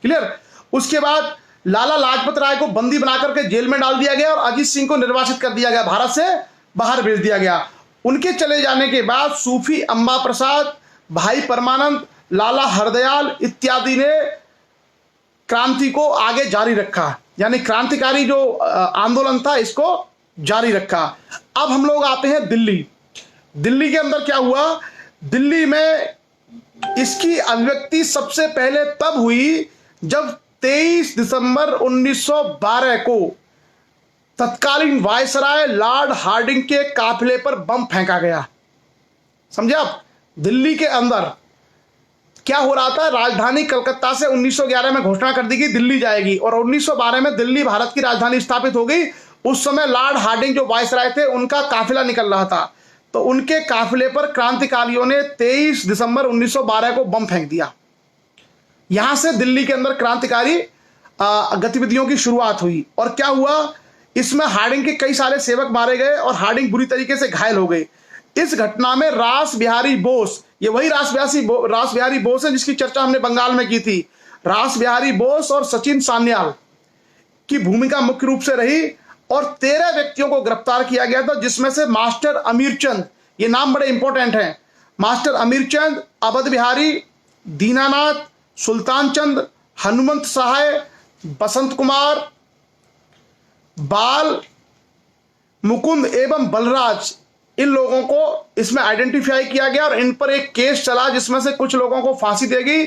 क्लियर। उसके बाद लाला लाजपत राय को बंदी बनाकर के जेल में डाल दिया गया, और अजीत सिंह को निर्वासित कर दिया गया, भारत से बाहर भेज दिया गया। उनके चले जाने के बाद सूफी अम्बा प्रसाद, भाई परमानंद, लाला हरदयाल इत्यादि ने क्रांति को आगे जारी रखा, यानी क्रांतिकारी जो आंदोलन था इसको जारी रखा। अब हम लोग आते हैं दिल्ली। दिल्ली के अंदर क्या हुआ, दिल्ली में इसकी अभिव्यक्ति सबसे पहले तब हुई जब 23 दिसंबर 1912 को तत्कालीन वायसराय लॉर्ड हार्डिंग के काफिले पर बम फेंका गया। समझे आप। दिल्ली के अंदर क्या हो रहा था, राजधानी कलकत्ता से 1911 में घोषणा कर दी गई दिल्ली जाएगी, और 1912 में दिल्ली भारत की राजधानी स्थापित हो गई। उस समय लॉर्ड हार्डिंग जो वायसराय थे, उनका काफिला निकल रहा था, तो उनके काफिले पर क्रांतिकारियों ने 23 दिसंबर 1912 को बम फेंक दिया। यहां से दिल्ली के अंदर क्रांतिकारी गतिविधियों की शुरुआत हुई। और क्या हुआ, इसमें हार्डिंग के कई सारे सेवक मारे गए, और हार्डिंग बुरी तरीके से घायल हो गए। इस घटना में रास बिहारी बोस, ये वही रास बिहारी बोस है जिसकी चर्चा हमने बंगाल में की थी, रास बिहारी बोस और सचिन सान्याल की भूमिका मुख्य रूप से रही, और 13 व्यक्तियों को गिरफ्तार किया गया था, जिसमें से मास्टर अमीरचंद, ये नाम बड़े इंपॉर्टेंट हैं, मास्टर अमीरचंद, अवध बिहारी, दीनानाथ, सुल्तान चंद, हनुमंत सहाय, बसंत कुमार, बाल मुकुंद एवं बलराज, इन लोगों को इसमें आइडेंटिफाई किया गया, और इन पर एक केस चला जिसमें से कुछ लोगों को फांसी दी गई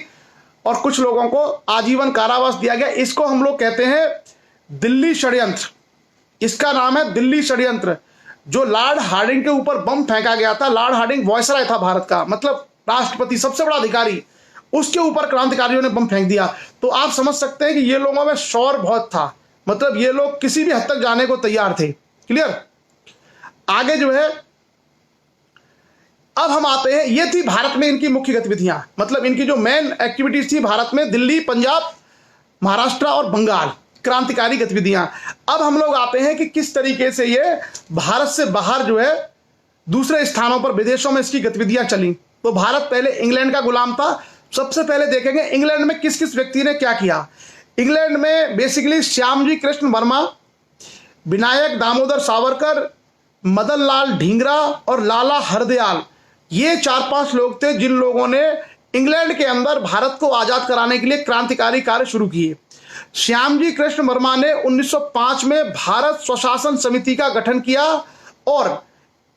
और कुछ लोगों को आजीवन कारावास दिया गया। इसको हम लोग कहते हैं दिल्ली षड्यंत्र। इसका नाम है दिल्ली षड्यंत्र। जो लॉर्ड हार्डिंग के ऊपर बम फेंका गया था, लॉर्ड हार्डिंग वायसराय था भारत का, मतलब राष्ट्रपति, सबसे बड़ा अधिकारी, उसके ऊपर क्रांतिकारियों ने बम फेंक दिया। तो आप समझ सकते हैं कि ये लोगों में शौर्य बहुत था, मतलब ये लोग किसी भी हद तक जाने को तैयार थे। क्लियर। आगे जो है, अब हम आते हैं, ये थी भारत में इनकी मुख्य गतिविधियां, मतलब इनकी जो मेन एक्टिविटीज थी भारत में, दिल्ली, पंजाब, महाराष्ट्र और बंगाल, क्रांतिकारी गतिविधियां। अब हम लोग आते हैं कि किस तरीके से ये भारत से बाहर जो है दूसरे स्थानों पर, विदेशों में इसकी गतिविधियां चली। तो भारत पहले इंग्लैंड का गुलाम था। सबसे पहले देखेंगे इंग्लैंड में किस किस व्यक्ति ने क्या किया। इंग्लैंड में बेसिकली श्यामजी कृष्ण वर्मा, विनायक दामोदर सावरकर, मदन लाल ढींगरा और लाला हरदयाल, ये 4-5 लोग थे जिन लोगों ने इंग्लैंड के अंदर भारत को आजाद कराने के लिए क्रांतिकारी कार्य शुरू किए। श्यामजी कृष्ण वर्मा ने 1905 में भारत स्वशासन समिति का गठन किया और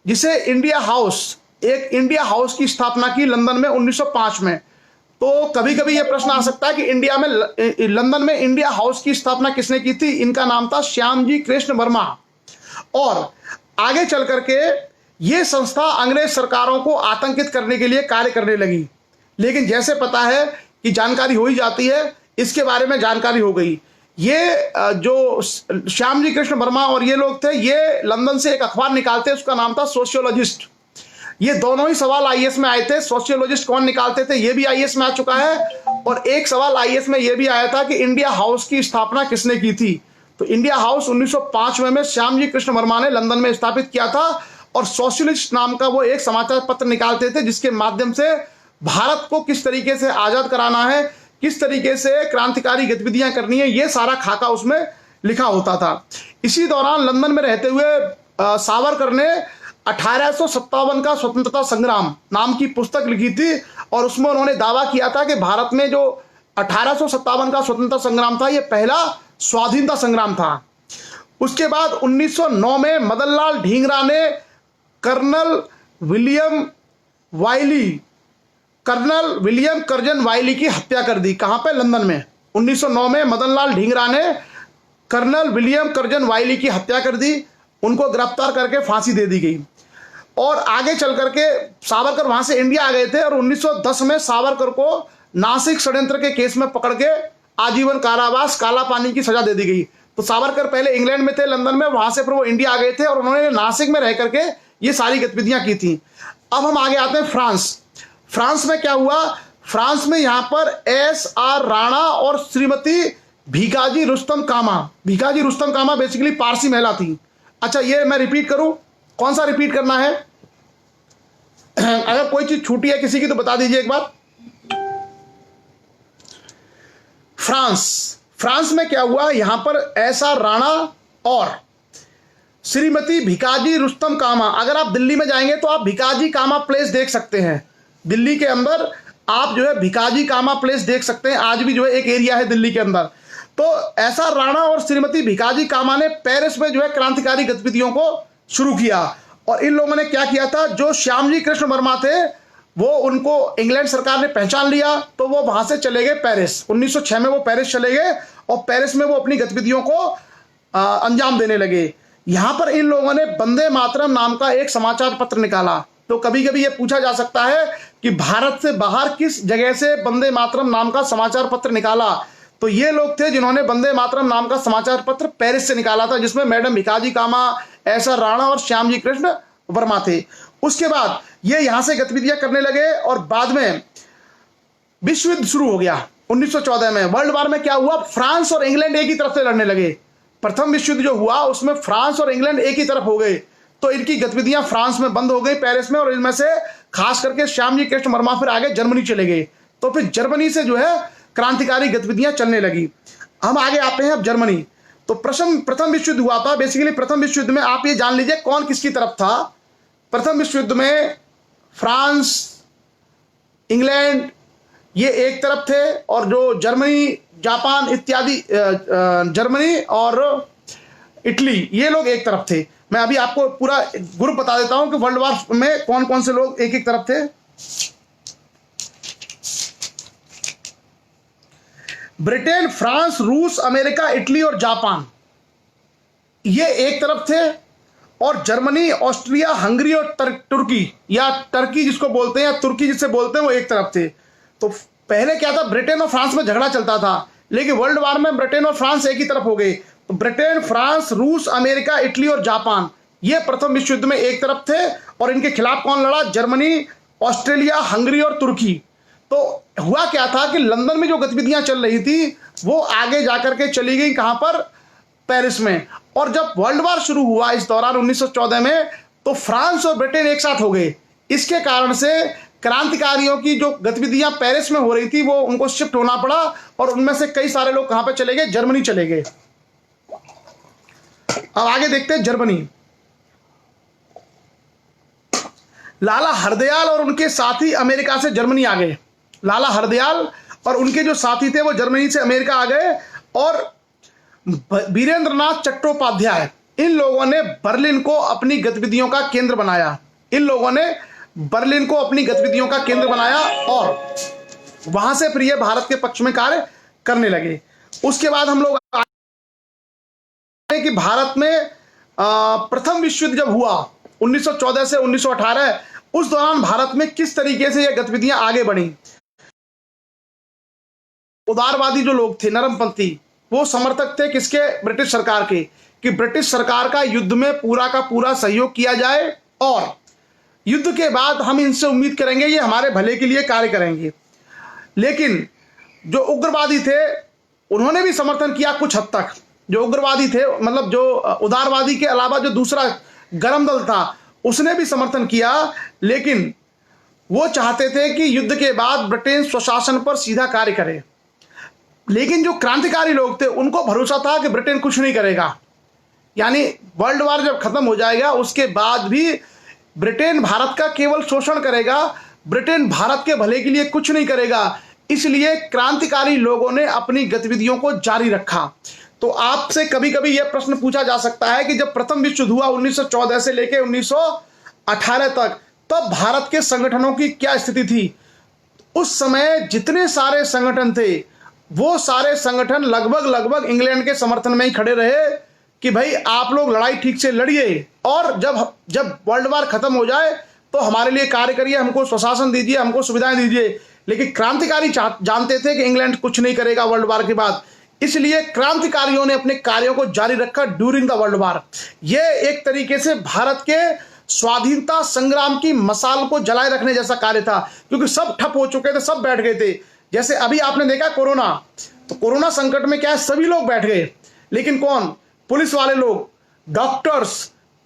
जिसे इंडिया हाउस, एक इंडिया हाउस की स्थापना की लंदन में 1905 में। तो कभी कभी यह प्रश्न आ सकता है कि इंडिया में, लंदन में इंडिया हाउस की स्थापना किसने की थी? इनका नाम था श्यामजी कृष्ण वर्मा। और आगे चल करके ये संस्था अंग्रेज सरकारों को आतंकित करने के लिए कार्य करने लगी। लेकिन जैसे पता है कि जानकारी हो ही जाती है, इसके बारे में जानकारी हो गई। ये जो श्यामजी कृष्ण वर्मा और ये लोग थे, ये लंदन से एक अखबार निकालते, उसका नाम था सोशियोलॉजिस्ट। ये दोनों ही सवाल आईएएस में आए थे। सोशियोलॉजिस्ट कौन निकालते थे, ये भी आईएएस में आ चुका है। और एक सवाल आईएएस में ये भी आया था कि इंडिया हाउस की स्थापना किसने की थी? तो इंडिया हाउस 1905 में श्यामजी कृष्ण वर्मा ने लंदन में स्थापित किया था। और सोशलिस्ट नाम का वो एक समाचार पत्र निकालते थे जिसके माध्यम से भारत को किस तरीके से आजाद कराना है, किस तरीके से क्रांतिकारी गतिविधियां करनी है, ये सारा खाका उसमें लिखा होता था। इसी दौरान लंदन में रहते हुए सावरकर ने 1857 का स्वतंत्रता संग्राम नाम की पुस्तक लिखी थी और उसमें उन्होंने दावा किया था कि भारत में जो 1857 का स्वतंत्रता संग्राम था, यह पहला स्वाधीनता संग्राम था। उसके बाद 1909 में मदन लाल ढींगरा ने कर्नल विलियम कर्जन वाइली की हत्या कर दी। कहां पे? लंदन में। 1909 में मदन लाल ढींगरा ने कर्नल विलियम कर्जन वाइली की हत्या कर दी। उनको गिरफ्तार करके फांसी दे दी गई। और आगे चल करके सावरकर वहां से इंडिया आ गए थे और 1910 में सावरकर को नासिक षड्यंत्र के केस में पकड़ के आजीवन कारावास, काला पानी की सजा दे दी गई। तो सावरकर पहले इंग्लैंड में थे, लंदन में, वहां से फिर वो इंडिया आ गए थे और उन्होंने नासिक में रह करके ये सारी गतिविधियां की थी। अब हम आगे आते हैं फ्रांस। फ्रांस में क्या हुआ? फ्रांस में यहां पर एस.आर. राणा और श्रीमती भिकाजी रुस्तम कामा बेसिकली पारसी महिला थी। अच्छा, ये मैं रिपीट करूं? कौन सा रिपीट करना है? अगर कोई चीज छूटी है किसी की तो बता दीजिए एक बार। फ्रांस में क्या हुआ? यहां पर एस.आर. राणा और श्रीमती भिकाजी रुस्तम कामा। अगर आप दिल्ली में जाएंगे तो आप भिकाजी कामा प्लेस देख सकते हैं। दिल्ली के अंदर आप जो है भिकाजी कामा प्लेस देख सकते हैं। आज भी जो है एक एरिया है दिल्ली के अंदर। तो एस.आर. राणा और श्रीमती भिकाजी कामा ने पेरिस में जो है क्रांतिकारी गतिविधियों को शुरू किया। और इन लोगों ने क्या किया था? जो श्यामजी कृष्ण वर्मा थे वो, उनको इंग्लैंड सरकार ने पहचान लिया तो वो वहां से चले गए पेरिस। 1906 में वो पेरिस चले गए और पेरिस में वो अपनी गतिविधियों को अंजाम देने लगे। यहां पर इन लोगों ने वंदे मातरम नाम का एक समाचार पत्र निकाला। तो कभी कभी यह पूछा जा सकता है कि भारत से बाहर किस जगह से वंदे मातरम नाम का समाचार पत्र निकाला? तो ये लोग थे जिन्होंने वंदे मातरम नाम का समाचार पत्र पेरिस से निकाला था, जिसमें मैडम भिकाजी कामा, एस.आर. राणा और श्यामजी कृष्ण वर्मा थे। उसके बाद ये यहां से गतिविधियां करने लगे और बाद में विश्व युद्ध शुरू हो गया 1914 में। वर्ल्ड वॉर में क्या हुआ? फ्रांस और इंग्लैंड एक ही तरफ से लड़ने लगे। प्रथम विश्व युद्ध जो हुआ उसमें फ्रांस और इंग्लैंड एक ही तरफ हो गए। तो इनकी गतिविधियां फ्रांस में बंद हो गई, पेरिस में, और इनमें से खास करके श्यामजी कृष्ण वर्मा फिर आगे जर्मनी चले गए। तो फिर जर्मनी से जो है क्रांतिकारी गतिविधियां चलने लगी। हम आगे आते हैं अब जर्मनी। तो प्रथम विश्व युद्ध हुआ था। बेसिकली प्रथम विश्व युद्ध में आप ये जान लीजिए कौन किसकी तरफ था। प्रथम विश्व युद्ध में फ्रांस, इंग्लैंड ये एक तरफ थे और जो जर्मनी, जापान इत्यादि, जर्मनी और इटली ये लोग एक तरफ थे। मैं अभी आपको पूरा ग्रुप बता देता हूं कि वर्ल्ड वॉर में कौन कौन से लोग एक एक तरफ थे। ब्रिटेन, फ्रांस, रूस, अमेरिका, इटली और जापान ये एक तरफ थे और जर्मनी, ऑस्ट्रिया, हंगरी और तुर्की या टर्की जिसको बोलते हैं या तुर्की जिसे बोलते हैं वो एक तरफ थे। तो पहले क्या था? ब्रिटेन और फ्रांस में झगड़ा चलता था, लेकिन वर्ल्ड वॉर में ब्रिटेन और फ्रांस एक ही तरफ हो गए। तो ब्रिटेन, फ्रांस, रूस, अमेरिका, इटली और जापान ये प्रथम विश्व युद्ध में एक तरफ थे और इनके खिलाफ कौन लड़ा? जर्मनी, ऑस्ट्रेलिया, हंगरी और तुर्की। तो हुआ क्या था कि लंदन में जो गतिविधियां चल रही थी वो आगे जाकर के चली गई कहां पर? पेरिस में। और जब वर्ल्ड वॉर शुरू हुआ इस दौरान 1914 में, तो फ्रांस और ब्रिटेन एक साथ हो गए। इसके कारण से क्रांतिकारियों की जो गतिविधियां पेरिस में हो रही थी वो उनको शिफ्ट होना पड़ा और उनमें से कई सारे लोग कहां पे चले गए, जर्मनी चले गए। अब आगे देखते हैं जर्मनी। लाला हरदयाल और उनके साथी अमेरिका से जर्मनी आ गए। लाला हरदयाल और उनके जो साथी थे वो जर्मनी से अमेरिका आ गए और वीरेंद्रनाथ चट्टोपाध्याय, इन लोगों ने बर्लिन को अपनी गतिविधियों का केंद्र बनाया। इन लोगों ने बर्लिन को अपनी गतिविधियों का केंद्र बनाया और वहां से फिर ये भारत के पक्ष में कार्य करने लगे। उसके बाद हम लोग कि भारत में प्रथम विश्व युद्ध जब हुआ 1914 से 1918, उस दौरान भारत में किस तरीके से ये गतिविधियां आगे बढ़ी। उदारवादी जो लोग थे, नरमपंथी, वो समर्थक थे किसके, ब्रिटिश सरकार के, कि ब्रिटिश सरकार का युद्ध में पूरा का पूरा सहयोग किया जाए और युद्ध के बाद हम इनसे उम्मीद करेंगे ये हमारे भले के लिए कार्य करेंगे। लेकिन जो उग्रवादी थे उन्होंने भी समर्थन किया कुछ हद तक। जो उग्रवादी थे, मतलब जो उदारवादी के अलावा जो दूसरा गरम दल था, उसने भी समर्थन किया, लेकिन वो चाहते थे कि युद्ध के बाद ब्रिटेन स्वशासन पर सीधा कार्य करे। लेकिन जो क्रांतिकारी लोग थे उनको भरोसा था कि ब्रिटेन कुछ नहीं करेगा, यानी वर्ल्ड वार जब खत्म हो जाएगा उसके बाद भी ब्रिटेन भारत का केवल शोषण करेगा, ब्रिटेन भारत के भले के लिए कुछ नहीं करेगा। इसलिए क्रांतिकारी लोगों ने अपनी गतिविधियों को जारी रखा। तो आपसे कभी कभी यह प्रश्न पूछा जा सकता है कि जब प्रथम विश्व युद्ध हुआ 1914 से लेकर 1918 तक, तब भारत के संगठनों की क्या स्थिति थी। उस समय जितने सारे संगठन थे वो सारे संगठन लगभग इंग्लैंड के समर्थन में ही खड़े रहे कि भाई आप लोग लड़ाई ठीक से लड़िए और जब वर्ल्ड वार खत्म हो जाए तो हमारे लिए कार्य करिए, हमको स्वशासन दीजिए, हमको सुविधाएं दीजिए। लेकिन क्रांतिकारी जानते थे कि इंग्लैंड कुछ नहीं करेगा वर्ल्ड वार के बाद, इसलिए क्रांतिकारियों ने अपने कार्यों को जारी रखा ड्यूरिंग द वर्ल्ड वार। यह एक तरीके से भारत के स्वाधीनता संग्राम की मसाल को जलाए रखने जैसा कार्य था, क्योंकि सब ठप हो चुके थे, सब बैठ गए थे। जैसे अभी आपने देखा कोरोना, तो कोरोना संकट में क्या है, सभी लोग बैठ गए, लेकिन कौन, पुलिस वाले लोग, डॉक्टर्स,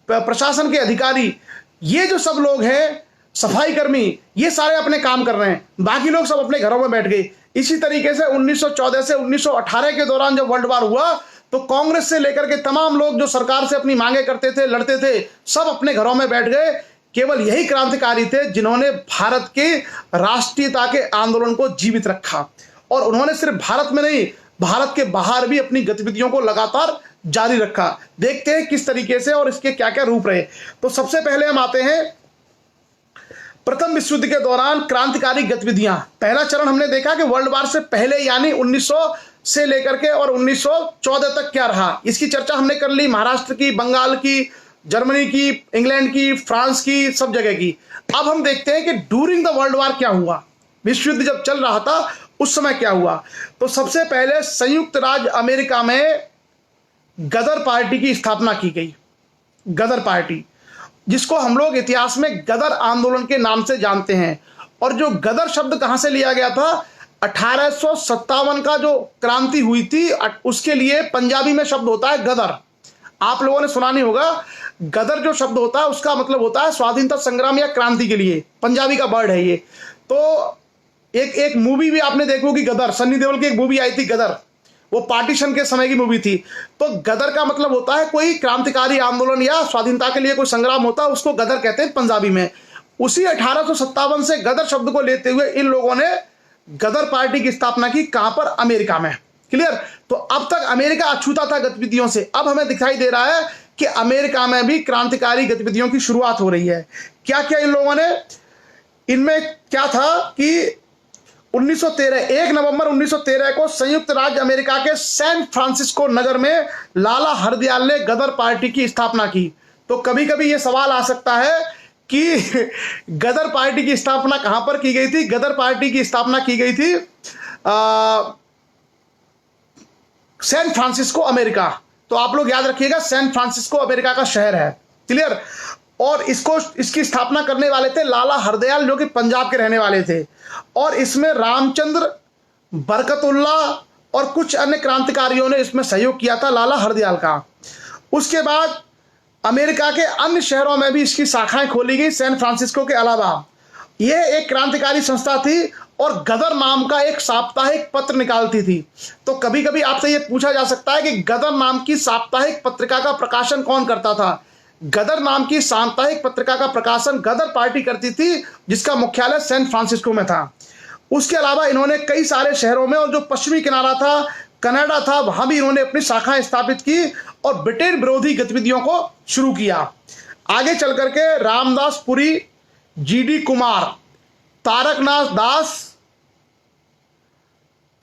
प्रशासन के अधिकारी, ये जो सब लोग हैं, सफाई कर्मी, ये सारे अपने काम कर रहे हैं, बाकी लोग सब अपने घरों में बैठ गए। इसी तरीके से 1914 से 1918 के दौरान जब वर्ल्ड वार हुआ तो कांग्रेस से लेकर के तमाम लोग जो सरकार से अपनी मांगे करते थे, लड़ते थे, सब अपने घरों में बैठ गए। केवल यही क्रांतिकारी थे जिन्होंने भारत के राष्ट्रीयता के आंदोलन को जीवित रखा, और उन्होंने सिर्फ भारत में नहीं, भारत के बाहर भी अपनी गतिविधियों को लगातार जारी रखा। देखते हैं किस तरीके से और इसके क्या क्या रूप रहे। तो सबसे पहले हम आते हैं प्रथम विश्व युद्ध के दौरान क्रांतिकारी गतिविधियां। पहला चरण हमने देखा कि वर्ल्ड वार से पहले यानी 1900 से लेकर के और 1914 तक क्या रहा, इसकी चर्चा हमने कर ली। महाराष्ट्र की, बंगाल की, जर्मनी की, इंग्लैंड की, फ्रांस की, सब जगह की। अब हम देखते हैं कि ड्यूरिंग द वर्ल्ड वार क्या हुआ, विश्व युद्ध जब चल रहा था उस समय क्या हुआ। तो सबसे पहले संयुक्त राज्य अमेरिका में गदर पार्टी की स्थापना की गई। गदर पार्टी, जिसको हम लोग इतिहास में गदर आंदोलन के नाम से जानते हैं। और जो गदर शब्द कहां से लिया गया था, 1857 का जो क्रांति हुई थी उसके लिए पंजाबी में शब्द होता है गदर। आप लोगों ने सुना नहीं होगा, गदर जो शब्द होता है उसका मतलब होता है स्वाधीनता संग्राम या क्रांति के लिए, पंजाबी का वर्ड है ये। तो एक मूवी भी आपने देखी होगी गदर, सन्नी देओल की एक मूवी आई थी गदर, वो पार्टीशन के समय की मूवी थी। तो गदर का मतलब होता है कोई क्रांतिकारी आंदोलन या स्वाधीनता के लिए कोई संग्राम होता है, उसको गदर कहते हैं पंजाबी में। उसी 1857 से गदर शब्द को लेते हुए इन लोगों ने गदर पार्टी की स्थापना की। कहां पर, अमेरिका में। क्लियर। तो अब तक अमेरिका अछूता था गतिविधियों से, अब हमें दिखाई दे रहा है कि अमेरिका में भी क्रांतिकारी गतिविधियों की शुरुआत हो रही है। क्या क्या इन लोगों ने, इनमें क्या था कि 1913 1 नवंबर 1913 को संयुक्त राज्य अमेरिका के सैन फ्रांसिस्को नगर में लाला हरदयाल ने गदर पार्टी की स्थापना की। तो कभी कभी यह सवाल आ सकता है कि गदर पार्टी की स्थापना कहां पर की गई थी। गदर पार्टी की स्थापना की गई थी सैन फ्रांसिस्को, अमेरिका। तो आप लोग याद रखिएगा, सैन फ्रांसिस्को अमेरिका का शहर है। क्लियर। और इसकी स्थापना करने वाले थे लाला हरदयाल, जो कि पंजाब के रहने वाले थे। और इसमें रामचंद्र, बरकतुल्ला और कुछ अन्य क्रांतिकारियों ने इसमें सहयोग किया था लाला हरदयाल का। उसके बाद अमेरिका के अन्य शहरों में भी इसकी शाखाएं खोली गई, सैन फ्रांसिस्को के अलावा। ये एक क्रांतिकारी संस्था थी और गदर नाम का एक साप्ताहिक पत्र निकालती थी। तो कभी कभी आपसे ये पूछा जा सकता है कि गदर नाम की साप्ताहिक पत्रिका का प्रकाशन कौन करता था। गदर नाम की साप्ताहिक पत्रिका का प्रकाशन गदर पार्टी करती थी, जिसका मुख्यालय सैन फ्रांसिस्को में था। उसके अलावा इन्होंने कई सारे शहरों में, और जो पश्चिमी किनारा था, कनाडा था, वहां भी इन्होंने अपनी शाखाएं स्थापित की और ब्रिटेन विरोधी गतिविधियों को शुरू किया। आगे चल करके रामदास पुरी, जीडी कुमार, तारकनाथ दास,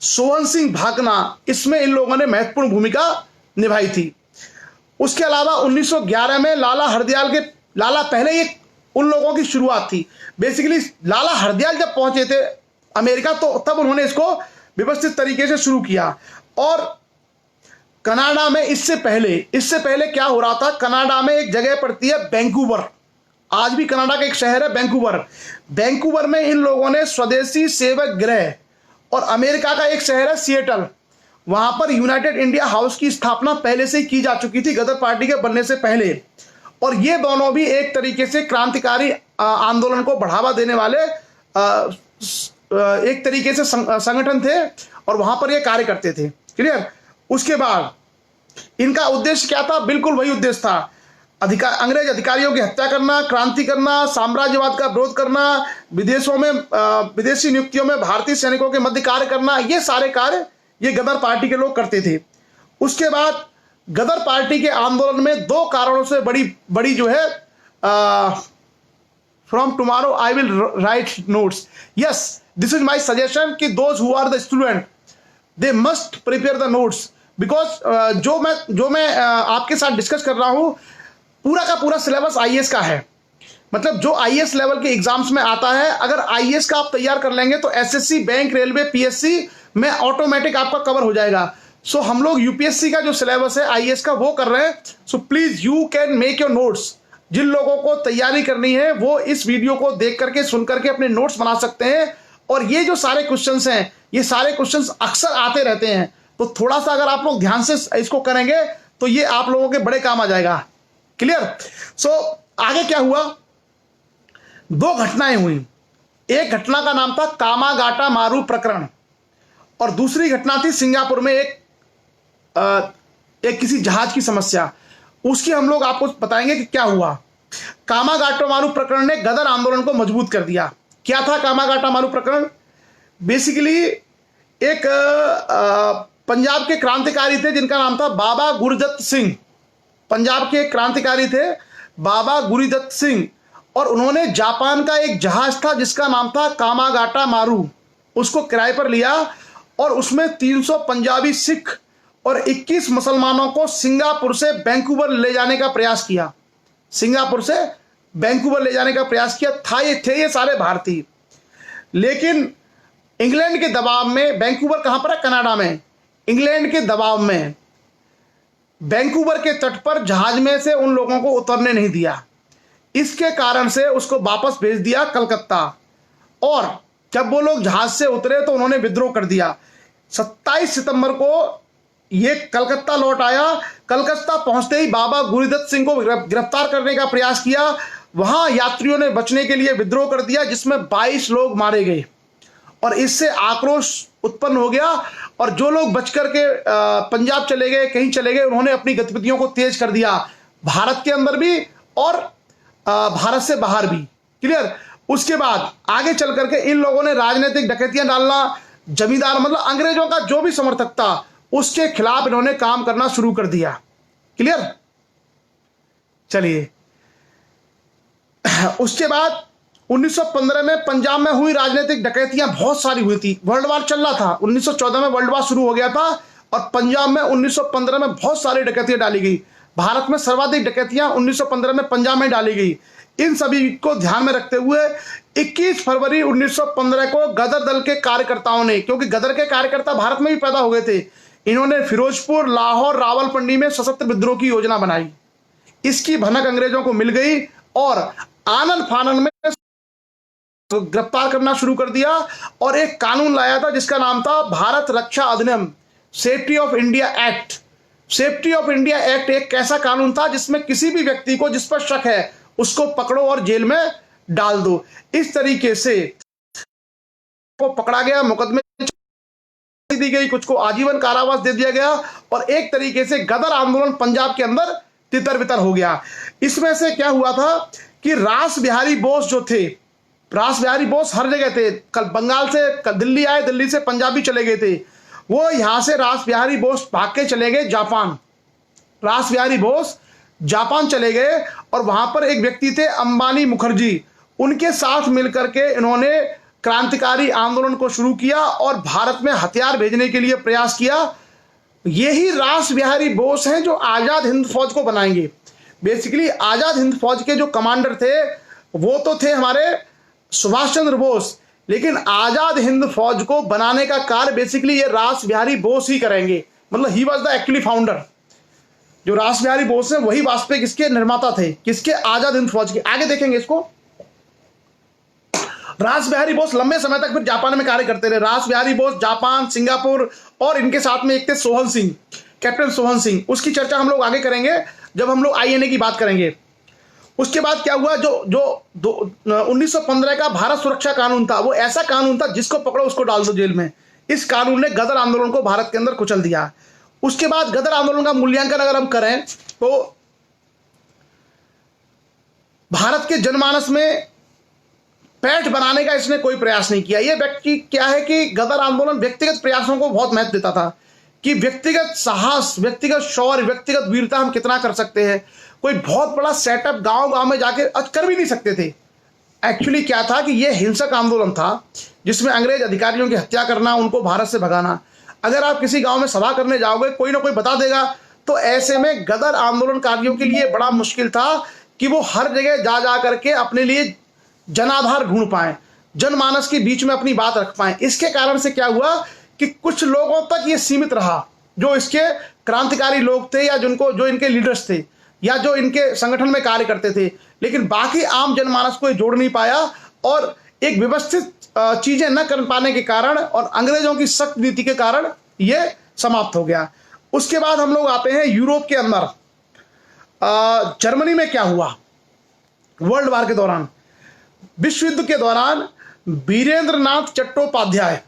सोहन सिंह भाकना, इसमें इन लोगों ने महत्वपूर्ण भूमिका निभाई थी। उसके अलावा 1911 में लाला पहले ये उन लोगों की शुरुआत थी। बेसिकली लाला हरदयाल जब पहुंचे थे अमेरिका, तो तब उन्होंने इसको व्यवस्थित तरीके से शुरू किया। और कनाडा में इससे पहले क्या हो रहा था, कनाडा में एक जगह पड़ती है वैंकूवर, आज भी कनाडा का एक शहर है वैंकूवर में इन लोगों ने स्वदेशी सेवक गृह, और अमेरिका का एक शहर है सिएटल, वहां पर यूनाइटेड इंडिया हाउस की स्थापना पहले से ही की जा चुकी थी गदर पार्टी के बनने से पहले। और ये दोनों भी एक तरीके से क्रांतिकारी आंदोलन को बढ़ावा देने वाले एक तरीके से संगठन थे, और वहां पर ये कार्य करते थे। क्लियर। उसके बाद इनका उद्देश्य क्या था? बिल्कुल वही उद्देश्य था, अंग्रेज अधिकारियों की हत्या करना, क्रांति करना, साम्राज्यवाद का विरोध करना, विदेशों में विदेशी नियुक्तियों में भारतीय सैनिकों के मध्य कार्य करना, ये सारे कार्य ये गदर पार्टी के लोग करते थे। उसके बाद गदर पार्टी के आंदोलन में दो कारणों से बड़ी जो है, from tomorrow I will write notes, yes this is my suggestion कि those who are the student they must prepare the notes, because जो मैं आपके साथ डिस्कस कर रहा हूं पूरा का पूरा सिलेबस आईएएस का है। मतलब जो आईएएस लेवल के एग्जाम्स में आता है, अगर आईएएस का आप तैयार कर लेंगे तो एसएससी, बैंक, रेलवे, पीएससी में ऑटोमेटिक आपका कवर हो जाएगा। सो हम लोग यूपीएससी का जो सिलेबस है आईएएस का वो कर रहे हैं। So please you can make your notes. जिन लोगों को तैयारी करनी है वो इस वीडियो को देख करके, सुन करके अपने नोट्स बना सकते हैं। और ये जो सारे क्वेश्चंस हैं, ये सारे क्वेश्चंस अक्सर आते रहते हैं, तो थोड़ा सा अगर आप लोग ध्यान से इसको करेंगे तो ये आप लोगों के बड़े काम आ जाएगा। क्लियर। सो आगे क्या हुआ, दो घटनाएं हुई। एक घटना का नाम था कामागाटा मारू प्रकरण, और दूसरी घटना थी सिंगापुर में एक किसी जहाज की समस्या। उसकी हम लोग आपको बताएंगे कि क्या हुआ। कामागाटा मारू प्रकरण ने गदर आंदोलन को मजबूत कर दिया। क्या था कामागाटा मारू प्रकरण? बेसिकली एक पंजाब के क्रांतिकारी थे जिनका नाम था बाबा गुरदत्त सिंह। पंजाब के क्रांतिकारी थे बाबा गुरदत्त सिंह, और उन्होंने जापान का एक जहाज था जिसका नाम था कामागाटा मारू, उसको किराए पर लिया, और उसमें 300 पंजाबी सिख और 21 मुसलमानों को सिंगापुर से वैंकूवर ले जाने का प्रयास किया। सिंगापुर से वैंकूवर ले जाने का प्रयास किया था। ये सारे भारतीय, लेकिन इंग्लैंड के दबाव में, वैंकूवर कहां पर है? कनाडा में। इंग्लैंड के दबाव में वैंकूवर के तट पर जहाज में से उन लोगों को उतरने नहीं दिया। इसके कारण से उसको वापस भेज दिया कलकत्ता, और जब वो लोग जहाज से उतरे तो उन्होंने विद्रोह कर दिया। 27 सितंबर को ये कलकत्ता लौट आया। कलकत्ता पहुंचते ही बाबा गुरदत्त सिंह को गिरफ्तार करने का प्रयास किया। वहां यात्रियों ने बचने के लिए विद्रोह कर दिया, जिसमें 22 लोग मारे गए, और इससे आक्रोश उत्पन्न हो गया। और जो लोग बच करके पंजाब चले गए, कहीं चले गए, उन्होंने अपनी गतिविधियों को तेज कर दिया, भारत के अंदर भी और भारत से बाहर भी। क्लियर। उसके बाद आगे चल करके इन लोगों ने राजनीतिक डकैतियां डालना, जमींदार मतलब अंग्रेजों का जो भी समर्थक था उसके खिलाफ इन्होंने काम करना शुरू कर दिया। क्लियर। चलिए, उसके बाद 1915 में पंजाब में हुई राजनीतिक डकैतियां बहुत सारी हुई थी। वर्ल्ड वार चल रहा था, 1914 में वर्ल्ड वार शुरू हो गया था, और पंजाब में 1915 में बहुत सारी डकैतियां डाली गई। भारत में सर्वाधिक डकैतियां 1915 में पंजाब में डाली गई। इन सभी को ध्यान में रखते हुए 21 फरवरी 1915 को गदर दल के कार्यकर्ताओं ने, क्योंकि गदर के कार्यकर्ता भारत में भी पैदा हो गए थे, इन्होंने फिरोजपुर, लाहौर, रावलपिंडी में सशस्त्र विद्रोह की योजना बनाई। इसकी भनक अंग्रेजों को मिल गई और आनन फानन में गिरफ्तार करना शुरू कर दिया, और एक कानून लाया था जिसका नाम था भारत रक्षा अधिनियम, safety of India act. Safety of India act एक ऐसा कानून था जिसमें किसी भी व्यक्ति को जिस पर शक है उसको पकड़ो और जेल में डाल दो। इस तरीके से को पकड़ा गया, मुकदमे दी गई, कुछ को आजीवन कारावास दे दिया गया और एक तरीके से गदर आंदोलन पंजाब के अंदर तितर बितर हो गया। इसमें से क्या हुआ था कि रास बिहारी बोस जो थे, रास बिहारी बोस हर जगह थे, कल बंगाल से दिल्ली आए, दिल्ली से पंजाबी चले गए थे, वो यहां से रास बिहारी बोस भाग के चले गए जापान। रास बिहारी बोस जापान चले गए और वहां पर एक व्यक्ति थे अंबानी मुखर्जी, उनके साथ मिलकर के इन्होंने क्रांतिकारी आंदोलन को शुरू किया और भारत में हथियार भेजने के लिए प्रयास किया। यही रास बिहारी बोस हैं जो आजाद हिंद फौज को बनाएंगे। बेसिकली आजाद हिंद फौज के जो कमांडर थे वो तो थे हमारे सुभाष चंद्र बोस, लेकिन आजाद हिंद फौज को बनाने का कार्य बेसिकली ये रास बिहारी बोस ही करेंगे। मतलब ही वॉज द एक्चुअली फाउंडर। जो रास बिहारी बोस हैं वही वास्तविक किसके निर्माता थे, किसके, आजाद हिंद फौज के। आगे देखेंगे इसको। रास बिहारी बोस लंबे समय तक फिर जापान में कार्य करते रहे। रास बिहारी बोस जापान, सिंगापुर और इनके साथ में एक थे सोहन सिंह, कैप्टन सोहन सिंह। उसकी चर्चा हम लोग आगे करेंगे जब हम लोग आईएनए की बात करेंगे। उसके बाद क्या हुआ, जो 1915 का भारत सुरक्षा कानून था, वो ऐसा कानून था जिसको पकड़ो उसको डाल दो जेल में। इस कानून ने गदर आंदोलन को भारत के अंदर कुचल दिया। उसके बाद गदर आंदोलन का मूल्यांकन अगर हम करें तो भारत के जनमानस में पैठ बनाने का इसने कोई प्रयास नहीं किया। यह व्यक्ति क्या है कि गदर आंदोलन व्यक्तिगत प्रयासों को बहुत महत्व देता था कि व्यक्तिगत साहस, व्यक्तिगत शौर्य, व्यक्तिगत वीरता हम कितना कर सकते हैं। कोई बहुत बड़ा सेटअप गांव गांव में जाके कर भी नहीं सकते थे। एक्चुअली क्या था कि यह हिंसक आंदोलन था जिसमें अंग्रेज अधिकारियों की हत्या करना, उनको भारत से भगाना। अगर आप किसी गांव में सभा करने जाओगे कोई ना कोई बता देगा, तो ऐसे में गदर आंदोलनकारियों के लिए बड़ा मुश्किल था कि वो हर जगह जा करके अपने लिए जनाधार ढूंढ पाए, जनमानस के बीच में अपनी बात रख पाए। इसके कारण से क्या हुआ कि कुछ लोगों तक ये सीमित रहा, जो इसके क्रांतिकारी लोग थे या जो इनके लीडर्स थे या जो इनके संगठन में कार्य करते थे, लेकिन बाकी आम जनमानस को ये जोड़ नहीं पाया और एक व्यवस्थित चीजें न कर पाने के कारण और अंग्रेजों की सख्त नीति के कारण ये समाप्त हो गया। उसके बाद हम लोग आते हैं यूरोप के अंदर। जर्मनी में क्या हुआ वर्ल्ड वार के दौरान, विश्व युद्ध के दौरान वीरेंद्र नाथ चट्टोपाध्याय,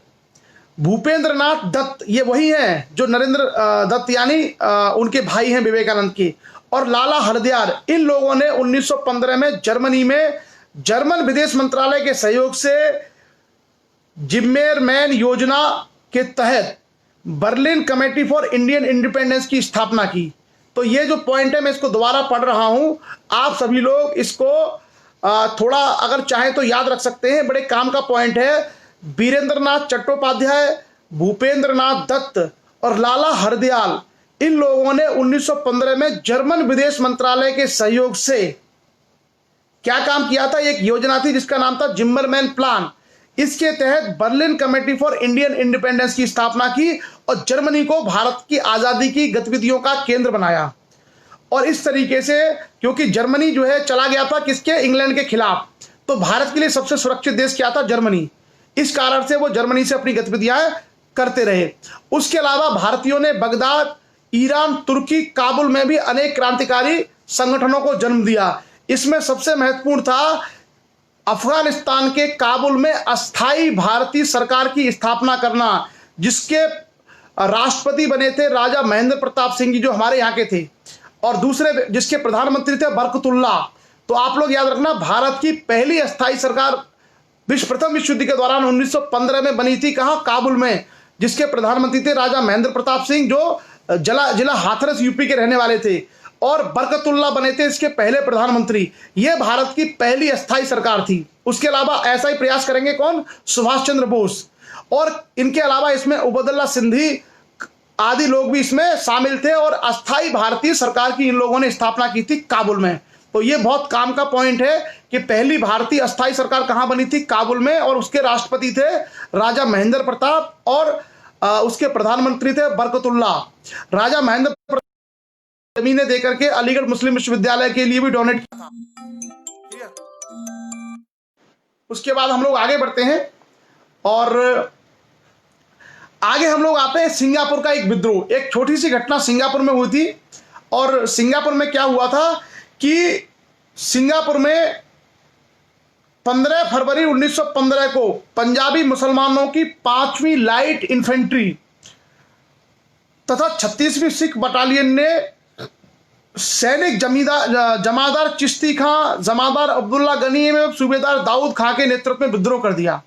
भूपेंद्र नाथ दत्त, ये वही हैं जो नरेंद्र दत्त यानी उनके भाई हैं विवेकानंद के, और लाला हरदयाल, इन लोगों ने 1915 में जर्मनी में जर्मन विदेश मंत्रालय के सहयोग से जिम्मेरमैन योजना के तहत Berlin committee for Indian independence की स्थापना की। तो ये जो पॉइंट है मैं इसको दोबारा पढ़ रहा हूं, आप सभी लोग इसको थोड़ा अगर चाहें तो याद रख सकते हैं, बड़े काम का पॉइंट है। वीरेंद्र नाथ चट्टोपाध्याय, भूपेंद्र नाथ दत्त और लाला हरदयाल, इन लोगों ने 1915 में जर्मन विदेश मंत्रालय के सहयोग से क्या काम किया था, एक योजना थी जिसका नाम था जिम्मरमैन प्लान। इसके तहत Berlin committee for Indian independence की स्थापना की और जर्मनी को भारत की आजादी की गतिविधियों का केंद्र बनाया। और इस तरीके से क्योंकि जर्मनी जो है चला गया था किसके, इंग्लैंड के खिलाफ, तो भारत के लिए सबसे सुरक्षित देश क्या था, जर्मनी। इस कारण से वो जर्मनी से अपनी गतिविधियां करते रहे। उसके अलावा भारतीयों ने बगदाद, ईरान, तुर्की, काबुल में भी अनेक क्रांतिकारी संगठनों को जन्म दिया। इसमें सबसे महत्वपूर्ण था अफगानिस्तान के काबुल में अस्थाई भारतीय सरकार की स्थापना करना, जिसके राष्ट्रपति बने थे राजा महेंद्र प्रताप सिंह जी जो हमारे यहाँ के थे, और दूसरे जिसके प्रधानमंत्री थे बरकतुल्ला। तो आप लोग याद रखना, भारत की पहली अस्थाई सरकार प्रथम विश्व युद्ध के दौरान 1915 में बनी थी, कहां, काबुल में, जिसके प्रधानमंत्री थे राजा महेंद्र प्रताप सिंह जो जिला हाथरस यूपी के रहने वाले थे, और बरकतुल्ला बने थे इसके पहले प्रधानमंत्री। यह भारत की पहली अस्थाई सरकार थी। उसके अलावा ऐसा ही प्रयास करेंगे कौन, सुभाष चंद्र बोस, और इनके अलावा इसमें उबैदुल्लाह सिंधी आदि लोग भी इसमें शामिल थे, और अस्थाई भारतीय सरकार की इन लोगों ने स्थापना की थी काबुल में। तो ये बहुत काम का पॉइंट है कि पहली भारतीय अस्थाई सरकार कहां बनी थी, काबुल में, और उसके राष्ट्रपति थे राजा महेंद्र प्रताप और उसके प्रधानमंत्री थे बरकतुल्ला। राजा महेंद्र प्रताप जमीनें देकर के अलीगढ़ मुस्लिम विश्वविद्यालय के लिए भी डोनेट किया था। उसके बाद हम लोग आगे बढ़ते हैं और आगे हम लोग आते हैं सिंगापुर का एक विद्रोह। एक छोटी सी घटना सिंगापुर में हुई थी, और सिंगापुर में क्या हुआ था कि सिंगापुर में 15 फरवरी 1915 को पंजाबी मुसलमानों की 5वीं लाइट इन्फेंट्री तथा 36वीं सिख बटालियन ने सैनिक जमादार चिश्ती खां, जमादार अब्दुल्ला गनी एवं सूबेदार दाऊद खां के नेतृत्व में विद्रोह कर दिया।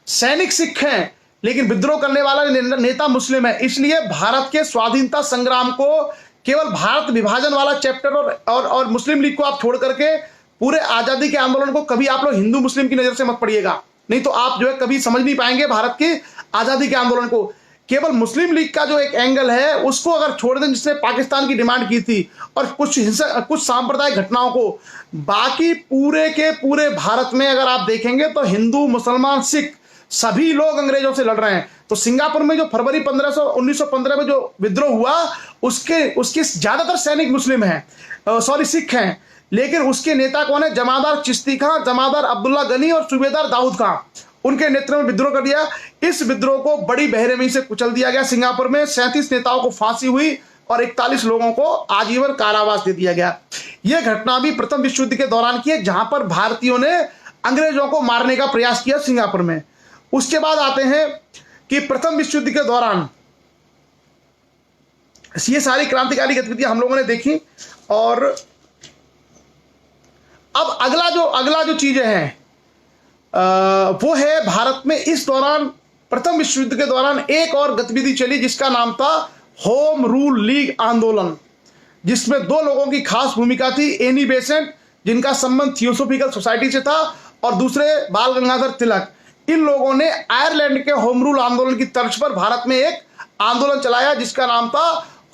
सैनिक सिख हैं लेकिन विद्रोह करने वाला नेता मुस्लिम है, इसलिए भारत के स्वाधीनता संग्राम को केवल भारत विभाजन वाला चैप्टर और मुस्लिम लीग को आप छोड़ करके पूरे आजादी के आंदोलन को कभी आप लोग हिंदू मुस्लिम की नजर से मत पढ़िएगा, नहीं तो आप जो है कभी समझ नहीं पाएंगे भारत की आजादी के आंदोलन को। केवल मुस्लिम लीग का जो एक एंगल है उसको अगर छोड़ दें, जिसने पाकिस्तान की डिमांड की थी और कुछ सांप्रदायिक घटनाओं को, बाकी पूरे के पूरे भारत में अगर आप देखेंगे तो हिंदू मुसलमान सिख सभी लोग अंग्रेजों से लड़ रहे हैं। तो सिंगापुर में जो फरवरी 1915 में जो विद्रोह हुआ उसके ज्यादातर सैनिक मुस्लिम हैं, सिख हैं, लेकिन उसके नेता कौन है? जमादार चिश्ती खां, जमादार अब्दुल्ला गनी और सूबेदार दाऊद खां, उनके नेतृत्व में विद्रोह कर दिया। इस विद्रोह को बड़ी बेरहमी से कुचल दिया गया। सिंगापुर में 37 नेताओं को फांसी हुई और 41 लोगों को आजीवन कारावास दे दिया गया। यह घटना भी प्रथम विश्व युद्ध के दौरान की है, जहां पर भारतीयों ने अंग्रेजों को मारने का प्रयास किया सिंगापुर में। उसके बाद आते हैं कि प्रथम विश्व युद्ध के दौरान ये सारी क्रांतिकारी गतिविधियां हम लोगों ने देखी। और अब अगला जो चीजें हैं वो है भारत में इस दौरान प्रथम विश्व युद्ध के दौरान एक और गतिविधि चली जिसका नाम था होम रूल लीग आंदोलन, जिसमें 2 लोगों की खास भूमिका थी। एनी बेसेंट, जिनका संबंध थियोसोफिकल सोसाइटी से था, और दूसरे बाल गंगाधर तिलक। इन लोगों ने आयरलैंड के होम रूल आंदोलन की तर्ज पर भारत में एक आंदोलन चलाया जिसका नाम था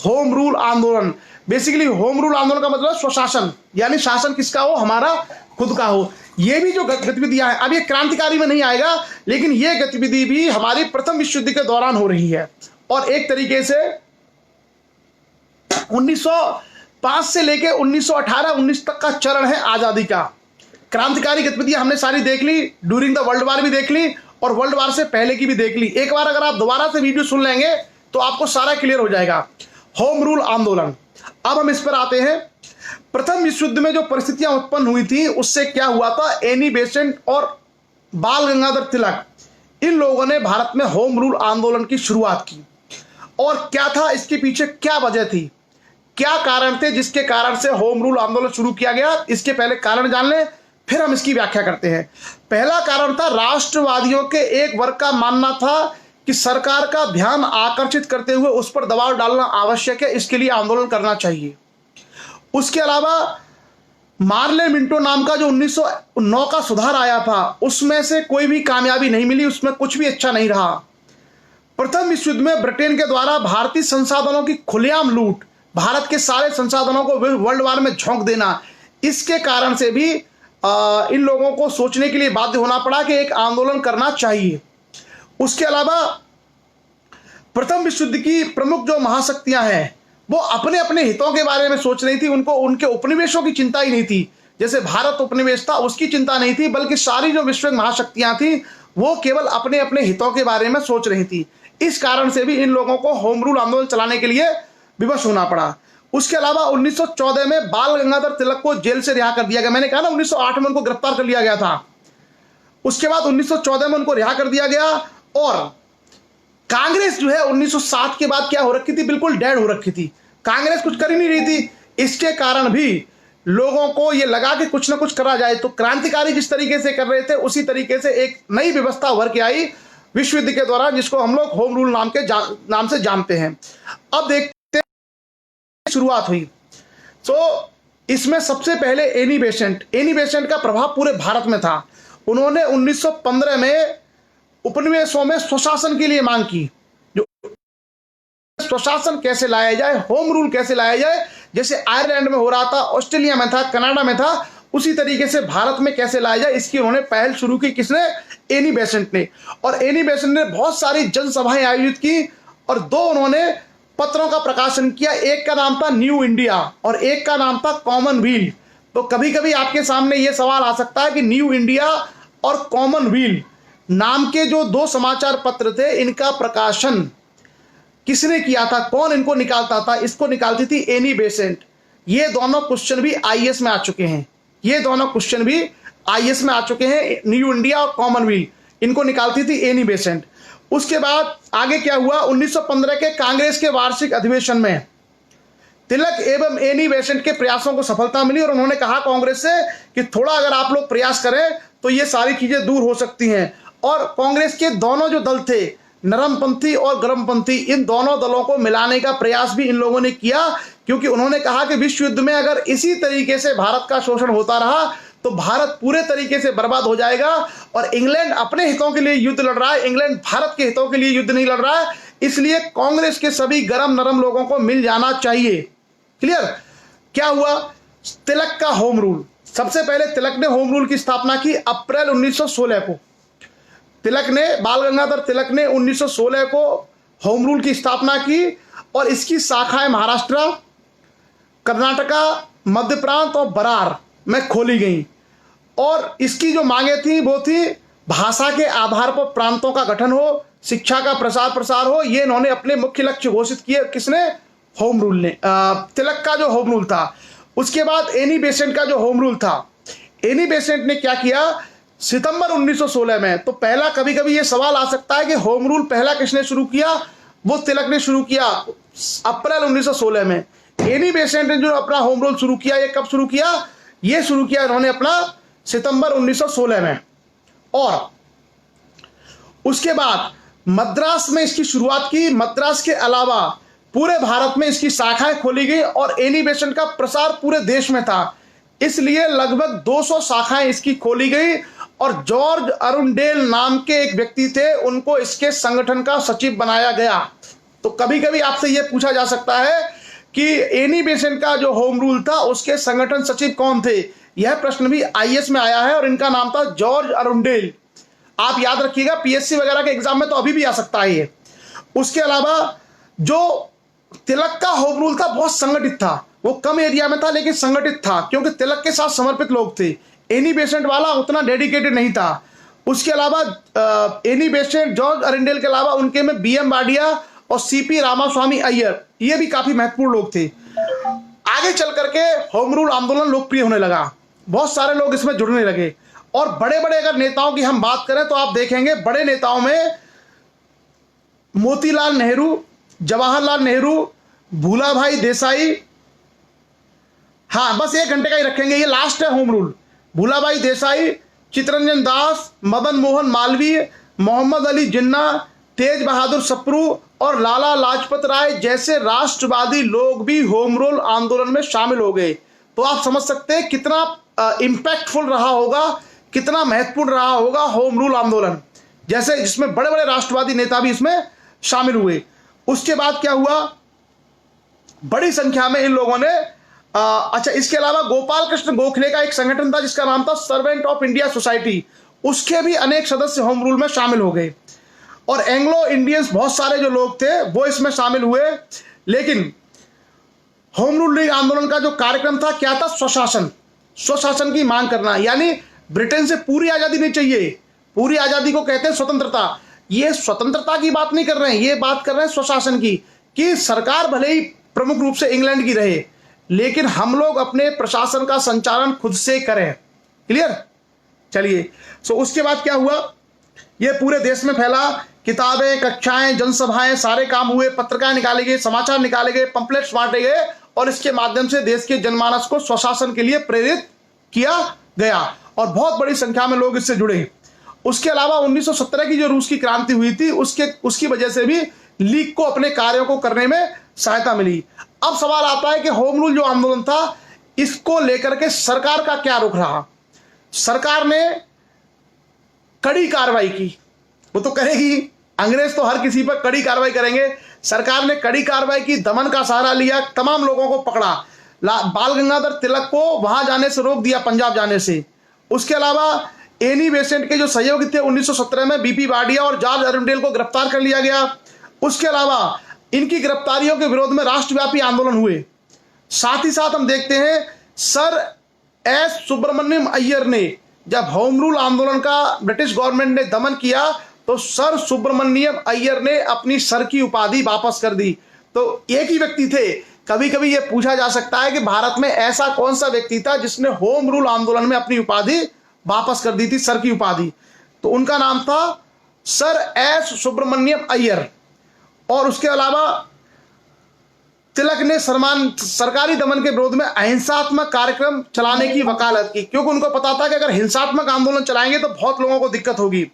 होम रूल आंदोलन। बेसिकली होम रूल आंदोलन का मतलब स्वशासन, यानी शासन किसका हो? हमारा खुद का हो। ये भी जो गतिविधियां हैं, अब ये क्रांतिकारी में नहीं आएगा, लेकिन ये गतिविधि भी हमारी प्रथम विश्व युद्ध के दौरान हो रही है। और एक तरीके से 1905 से लेके 1918-19 तक का चरण है आजादी का। क्रांतिकारी गतिविधियां हमने सारी देख ली, ड्यूरिंग द वर्ल्ड वार भी देख ली और वर्ल्ड वार से पहले की भी देख ली। एक बार अगर आप दोबारा से वीडियो सुन लेंगे तो आपको सारा क्लियर हो जाएगा। होम रूल आंदोलन, अब हम इस पर आते हैं। प्रथम विश्व युद्ध में जो परिस्थितियां उत्पन्न हुई थी उससे क्या हुआ था? एनी बेसेंट और बाल गंगाधर तिलक, इन लोगों ने भारत में होम रूल आंदोलन की शुरुआत की। और क्या था इसके पीछे, क्या वजह थी, क्या कारण थे जिसके कारण से होम रूल आंदोलन शुरू किया गया? इसके पहले कारण जान लें, फिर हम इसकी व्याख्या करते हैं। पहला कारण था राष्ट्रवादियों के एक वर्ग का मानना था कि सरकार का ध्यान आकर्षित करते हुए उस पर दबाव डालना आवश्यक है, इसके लिए आंदोलन करना चाहिए। उसके अलावा मार्ले मिंटो नाम का जो 1909 का सुधार आया था उसमें से कोई भी कामयाबी नहीं मिली, उसमें कुछ भी अच्छा नहीं रहा। प्रथम विश्व युद्ध में ब्रिटेन के द्वारा भारतीय संसाधनों की खुलेआम लूट, भारत के सारे संसाधनों को वर्ल्ड वार में झोंक देना, इसके कारण से भी इन लोगों को सोचने के लिए बाध्य होना पड़ा कि एक आंदोलन करना चाहिए। उसके अलावा प्रथम विश्व युद्ध की प्रमुख जो महाशक्तियां हैं वो अपने अपने हितों के बारे में सोच रही थी, उनको उनके उपनिवेशों की चिंता ही नहीं थी। जैसे भारत उपनिवेश था उसकी चिंता नहीं थी, बल्कि सारी जो विश्व महाशक्तियां थी वो केवल अपने अपने हितों के बारे में सोच रही थी। इस कारण से भी इन लोगों को होम रूल आंदोलन चलाने के लिए विवश होना पड़ा। उसके अलावा 1914 में बाल गंगाधर तिलक को जेल से रिहा कर दिया गया। मैंने कहा ना 1908 में उनको गिरफ्तार कर लिया गया था, उसके बाद 1914 में उनको रिहा कर दिया गया। और कांग्रेस जो है 1907 के बाद क्या हो रखी थी? बिल्कुल डेड हो रखी थी, कांग्रेस कुछ कर ही नहीं रही थी। इसके कारण भी लोगों को यह लगा कि कुछ ना कुछ करा जाए, तो क्रांतिकारी जिस तरीके से कर रहे थे उसी तरीके से एक नई व्यवस्था उभर के आई विश्व युद्ध के दौरान, जिसको हम लोग होम रूल नाम से जानते हैं। अब देखते हैं शुरुआत हुई। तो इसमें सबसे पहले एनी बेसेंट का प्रभाव पूरे भारत में था। उन्होंने 1915 में उपनिवेशों में स्वशासन के लिए मांग की, जो स्वशासन कैसे लाया जाए, होम रूल कैसे लाया जाए, जैसे आयरलैंड में हो रहा था, ऑस्ट्रेलिया में था, कनाडा में था, उसी तरीके से भारत में कैसे लाया जाए, इसकी उन्होंने पहल शुरू की। किसने? एनी बेसेंट ने। और एनी बेसेंट ने बहुत सारी जनसभाएं आयोजित की और 2 उन्होंने पत्रों का प्रकाशन किया। एक का नाम था न्यू इंडिया और एक का नाम था कॉमनवेल्थ। तो कभी कभी आपके सामने यह सवाल आ सकता है कि न्यू इंडिया और कॉमनवेल्थ नाम के जो 2 समाचार पत्र थे, इनका प्रकाशन किसने किया था, कौन इनको निकालता था? इसको निकालती थी एनी बेसेंट। ये दोनों क्वेश्चन भी आईएएस में आ चुके हैं, ये दोनों क्वेश्चन भी आईएएस में आ चुके हैं, न्यू इंडिया और कॉमनवेल्थ, इनको निकालती थी एनी बेसेंट। उसके बाद आगे क्या हुआ, 1915 के कांग्रेस के वार्षिक अधिवेशन में तिलक एवं एनी बेसेंट के प्रयासों को सफलता मिली और उन्होंने कहा कांग्रेस से कि थोड़ा अगर आप लोग प्रयास करें तो ये सारी चीजें दूर हो सकती हैं। और कांग्रेस के दोनों जो दल थे, नरमपंथी और गर्मपंथी, इन दोनों दलों को मिलाने का प्रयास भी इन लोगों ने किया, क्योंकि उन्होंने कहा कि विश्व युद्ध में अगर इसी तरीके से भारत का शोषण होता रहा तो भारत पूरे तरीके से बर्बाद हो जाएगा। और इंग्लैंड अपने हितों के लिए युद्ध लड़ रहा है, इंग्लैंड भारत के हितों के लिए युद्ध नहीं लड़ रहा है, इसलिए कांग्रेस के सभी गरम नरम लोगों को मिल जाना चाहिए। क्लियर? क्या हुआ, तिलक का होम रूल। सबसे पहले तिलक ने होम रूल की स्थापना की अप्रैल 1916 को। तिलक ने, बाल गंगाधर तिलक ने 1916 को होम रूल की स्थापना की और इसकी शाखाएं महाराष्ट्र, कर्नाटका, मध्य प्रांत और बरार में खोली गई। और इसकी जो मांगे थी वो थी भाषा के आधार पर प्रांतों का गठन हो, शिक्षा का प्रसार प्रसार हो, ये इन्होंने अपने मुख्य लक्ष्य घोषित किए। किसने? होम रूल ने। तिलक का जो होम रूल था। उसके बाद एनी बेसेंट का जो होम रूल था, एनी बेसेंट ने क्या किया, सितंबर 1916 में, तो पहला कभी कभी ये सवाल आ सकता है कि होम रूल पहला किसने शुरू किया, वो तिलक ने शुरू किया अप्रैल 1916 में। एनी बेसेंट ने जो अपना होम रूल शुरू किया, ये कब शुरू किया, ये शुरू किया इन्होंने अपना सितंबर 1916 में। और उसके बाद मद्रास में इसकी शुरुआत की। मद्रास के अलावा पूरे भारत में इसकी शाखाएं खोली गई और एनी बेसेंट का प्रसार पूरे देश में था, इसलिए लगभग 200 शाखाएं इसकी खोली गई। और जॉर्ज अरुंडेल नाम के एक व्यक्ति थे, उनको इसके संगठन का सचिव बनाया गया। तो कभी कभी आपसे यह पूछा जा सकता है कि एनी बेसेंट का जो होम रूल था उसके संगठन सचिव कौन थे। यह प्रश्न भी आईएएस में आया है और इनका नाम था जॉर्ज अरुंडेल। आप याद रखिएगा, पीएससी वगैरह के एग्जाम में तो अभी भी आ सकता है ये। उसके अलावा जो तिलक का होम रूल था बहुत संगठित था, वो कम एरिया में था लेकिन संगठित था, क्योंकि तिलक के साथ समर्पित लोग थे। एनी बेसेंट वाला उतना डेडिकेटेड नहीं था। उसके अलावा एनी बेसेंट, जॉर्ज अरुंडेल के अलावा उनके में बीएम वाडिया और सीपी रामास्वामी अय्यर, ये भी काफी महत्वपूर्ण लोग थे। आगे चल करके होम रूल आंदोलन लोकप्रिय होने लगा, बहुत सारे लोग इसमें जुड़ने लगे। और बड़े बड़े अगर नेताओं की हम बात करें तो आप देखेंगे बड़े नेताओं में मोतीलाल नेहरू, जवाहरलाल नेहरू, भूलाभाई देसाई, हाँ बस 1 घंटे का ही रखेंगे, ये लास्ट है होम रूल। भूलाभाई देसाई, चित्तरंजन दास, मदन मोहन मालवीय, मोहम्मद अली जिन्ना, तेज बहादुर सप्रू और लाला लाजपत राय जैसे राष्ट्रवादी लोग भी होम रूल आंदोलन में शामिल हो गए। तो आप समझ सकते हैं कितना इंपैक्टफुल रहा होगा, कितना महत्वपूर्ण रहा होगा होम रूल आंदोलन, जैसे जिसमें बड़े बड़े राष्ट्रवादी नेता भी इसमें शामिल हुए। उसके बाद क्या हुआ, बड़ी संख्या में इन लोगों ने अच्छा, इसके अलावा गोपाल कृष्ण गोखले का एक संगठन था जिसका नाम था सर्वेंट ऑफ इंडिया सोसाइटी, उसके भी अनेक सदस्य होम रूल में शामिल हो गए। और एंग्लो इंडियंस बहुत सारे जो लोग थे वो इसमें शामिल हुए। लेकिन होम रूल लीग आंदोलन का जो कार्यक्रम था क्या था, स्वशासन, स्वशासन की मांग करना, यानी ब्रिटेन से पूरी आजादी नहीं चाहिए। पूरी आजादी को कहते हैं स्वतंत्रता, ये स्वतंत्रता की बात नहीं कर रहे हैं, ये बात कर रहे हैं स्वशासन की, कि सरकार भले ही प्रमुख रूप से इंग्लैंड की रहे लेकिन हम लोग अपने प्रशासन का संचालन खुद से करें। क्लियर? चलिए, सो उसके बाद क्या हुआ, ये पूरे देश में फैला, किताबें, कक्षाएं, जनसभाएं, सारे काम हुए, पत्रिकाएं निकाले गए, समाचार निकाले गए, पंपलेट्स बांटे गए और इसके माध्यम से देश के जनमानस को स्वशासन के लिए प्रेरित किया गया और बहुत बड़ी संख्या में लोग इससे जुड़े। उसके अलावा 1917 की जो रूस की क्रांति हुई थी उसकी वजह से भी लीग को अपने कार्यों को करने में सहायता मिली। अब सवाल आता है कि होम रूल जो आंदोलन था इसको लेकर के सरकार का क्या रुख रहा। सरकार ने कड़ी कार्रवाई की, वो तो करेगी, अंग्रेज तो हर किसी पर कड़ी कार्रवाई करेंगे। सरकार ने कड़ी कार्रवाई की, दमन का सहारा लिया, तमाम लोगों को पकड़ा, बाल गंगाधर तिलक को वहां जाने से रोक दिया, पंजाब जाने से। उसके अलावा एनी बेसेंट के जो सहयोगी थे 1917 में बीपी वाडिया और जॉर्ज अरुंडेल को गिरफ्तार कर लिया गया। उसके अलावा इनकी गिरफ्तारियों के विरोध में राष्ट्रव्यापी आंदोलन हुए। साथ ही साथ हम देखते हैं सर एस सुब्रमण्यम अय्यर ने, जब होम रूल आंदोलन का ब्रिटिश गवर्नमेंट ने दमन किया तो सर सुब्रमण्यम अय्यर ने अपनी सर की उपाधि वापस कर दी। तो एक ही व्यक्ति थे। कभी कभी यह पूछा जा सकता है कि भारत में ऐसा कौन सा व्यक्ति था जिसने होम रूल आंदोलन में अपनी उपाधि वापस कर दी थी सर की उपाधि। तो उनका नाम था सर एस सुब्रमण्यम अय्यर। और उसके अलावा तिलक ने सरकारी दमन के विरोध में अहिंसात्मक कार्यक्रम चलाने की वकालत की, क्योंकि उनको पता था कि अगर हिंसात्मक आंदोलन चलाएंगे तो बहुत लोगों को दिक्कत होगी।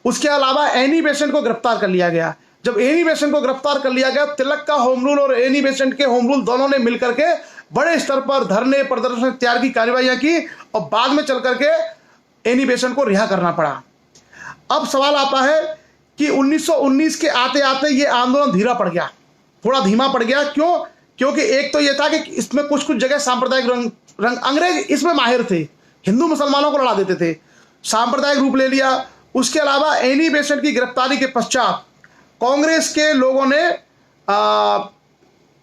उसके अलावा एनी बेसेंट को गिरफ्तार कर लिया गया। जब एनी बेसेंट को गिरफ्तार कर लिया गया, तिलक का होम रूल और एनी बेसेंट के होम रूल दोनों ने मिलकर के बड़े स्तर पर धरने प्रदर्शन इत्यादि की कार्रवाइयां की और बाद में चल करके एनी बेसेंट को रिहा करना पड़ा। अब सवाल आता है कि 1919 के आते आते ये आंदोलन धीरा पड़ गया, थोड़ा धीमा पड़ गया। क्यों? क्योंकि एक तो यह था कि इसमें कुछ कुछ जगह सांप्रदायिक रंग अंग्रेज इसमें माहिर थे, हिंदू मुसलमानों को लड़ा देते थे, सांप्रदायिक रूप ले लिया। उसके अलावा एनी बेसेंट की गिरफ्तारी के पश्चात कांग्रेस के लोगों ने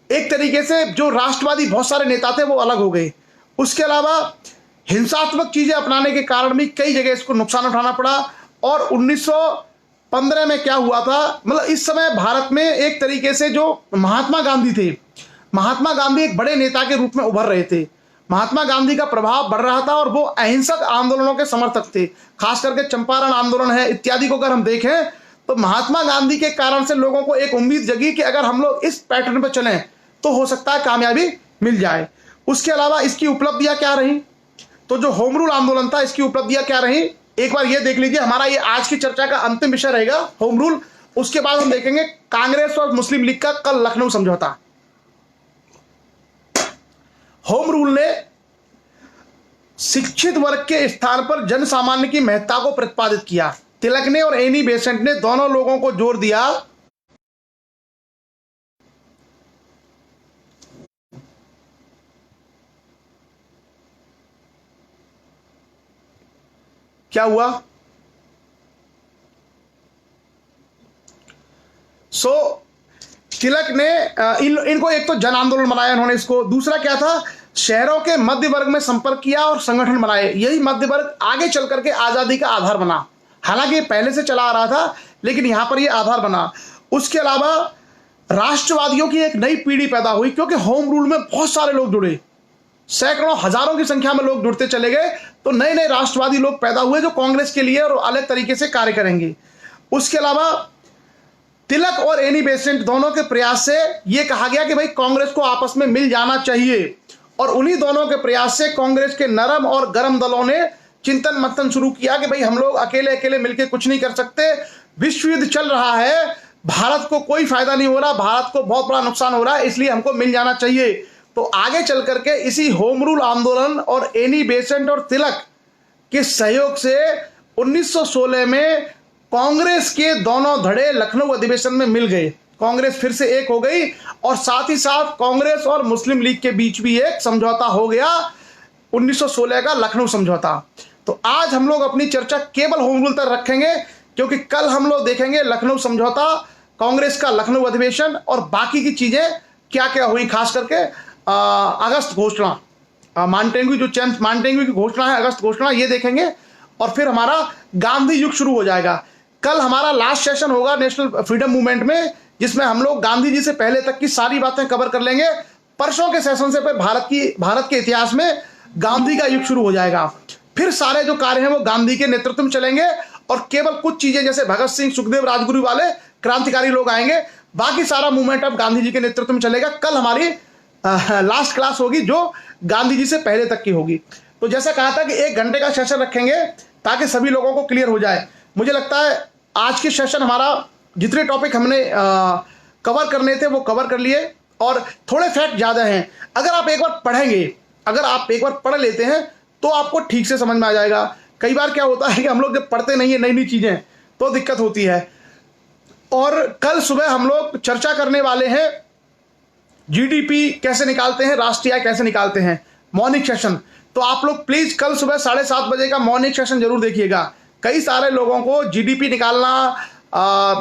एक तरीके से जो राष्ट्रवादी बहुत सारे नेता थे वो अलग हो गए। उसके अलावा हिंसात्मक चीजें अपनाने के कारण भी कई जगह इसको नुकसान उठाना पड़ा। और 1915 में क्या हुआ था, मतलब इस समय भारत में एक तरीके से जो महात्मा गांधी थे, महात्मा गांधी एक बड़े नेता के रूप में उभर रहे थे। महात्मा गांधी का प्रभाव बढ़ रहा था और वो अहिंसक आंदोलनों के समर्थक थे, खास करके चंपारण आंदोलन है इत्यादि को अगर हम देखें तो महात्मा गांधी के कारण से लोगों को एक उम्मीद जगी कि अगर हम लोग इस पैटर्न पर चलें तो हो सकता है कामयाबी मिल जाए। उसके अलावा इसकी उपलब्धियां क्या रही, तो जो होम रूल आंदोलन था इसकी उपलब्धियां क्या रही, एक बार ये देख लीजिए। हमारा ये आज की चर्चा का अंतिम विषय रहेगा होम रूल। उसके बाद हम देखेंगे कांग्रेस और मुस्लिम लीग का कल लखनऊ समझौता। होम रूल ने शिक्षित वर्ग के स्थान पर जन सामान्य की महत्ता को प्रतिपादित किया। तिलक ने और एनी बेसेंट ने दोनों लोगों को जोर दिया क्या हुआ, तिलक ने इनको एक तो जन आंदोलन बनाया इन्होंने इसको, दूसरा क्या था, शहरों के मध्य वर्ग में संपर्क किया और संगठन बनाए। यही मध्य वर्ग आगे चल करके आजादी का आधार बना। हालांकि पहले से चला आ रहा था लेकिन यहां पर यह आधार बना। उसके अलावा राष्ट्रवादियों की एक नई पीढ़ी पैदा हुई, क्योंकि होम रूल में बहुत सारे लोग जुड़े, सैकड़ों हजारों की संख्या में लोग जुड़ते चले गए। तो नए नए राष्ट्रवादी लोग पैदा हुए जो कांग्रेस के लिए और अलग तरीके से कार्य करेंगे। उसके अलावा तिलक और एनी बेसेंट दोनों के प्रयास से यह कहा गया कि भाई कांग्रेस को आपस में मिल जाना चाहिए, और उन्हीं दोनों के प्रयास से कांग्रेस के नरम और गर्म दलों ने चिंतन मंथन शुरू किया कि भाई हम लोग अकेले अकेले मिलकर कुछ नहीं कर सकते, विश्व युद्ध चल रहा है, भारत को कोई फायदा नहीं हो रहा, भारत को बहुत बड़ा नुकसान हो रहा है, इसलिए हमको मिल जाना चाहिए। तो आगे चल करके इसी होम रूल आंदोलन और एनी बेसेंट और तिलक के सहयोग से 1916 में कांग्रेस के दोनों धड़े लखनऊ अधिवेशन में मिल गए। कांग्रेस फिर से एक हो गई और साथ ही साथ कांग्रेस और मुस्लिम लीग के बीच भी एक समझौता हो गया, 1916 का लखनऊ समझौता। तो आज हम लोग अपनी चर्चा केवल होम रूल तक रखेंगे, क्योंकि कल हम लोग देखेंगे लखनऊ समझौता, कांग्रेस का लखनऊ अधिवेशन और बाकी की चीजें क्या क्या हुई, खास करके अगस्त घोषणा, मांटेग्यू की घोषणा है, अगस्त घोषणा, ये देखेंगे। और फिर हमारा गांधी युग शुरू हो जाएगा। कल हमारा लास्ट सेशन होगा नेशनल फ्रीडम मूवमेंट में, जिसमें हम लोग गांधी जी से पहले तक की सारी बातें कवर कर लेंगे। परसों के सेशन से फिर भारत के इतिहास में गांधी का युग शुरू हो जाएगा। फिर सारे जो कार्य हैं वो गांधी के नेतृत्व में चलेंगे और केवल कुछ चीजें जैसे भगत सिंह, सुखदेव, राजगुरु वाले क्रांतिकारी लोग आएंगे, बाकी सारा मूवमेंट अब गांधी जी के नेतृत्व में चलेगा। कल हमारी लास्ट क्लास होगी जो गांधी जी से पहले तक की होगी। तो जैसा कहा था कि 1 घंटे का सेशन रखेंगे ताकि सभी लोगों को क्लियर हो जाए। मुझे लगता है आज के सेशन हमारा जितने टॉपिक हमने कवर करने थे वो कवर कर लिए, और थोड़े फैक्ट ज़्यादा हैं। अगर आप एक बार पढ़ेंगे, अगर आप एक बार पढ़ लेते हैं तो आपको ठीक से समझ में आ जाएगा। कई बार क्या होता है कि हम लोग जब पढ़ते नहीं है नई नई चीज़ें तो दिक्कत होती है। और कल सुबह हम लोग चर्चा करने वाले हैं जीडीपी कैसे निकालते हैं, राष्ट्रीय आय कैसे निकालते हैं, मॉर्निंग सेशन। तो आप लोग प्लीज कल सुबह 7:30 बजे का मॉर्निंग सेशन जरूर देखिएगा। कई सारे लोगों को जीडीपी निकालना,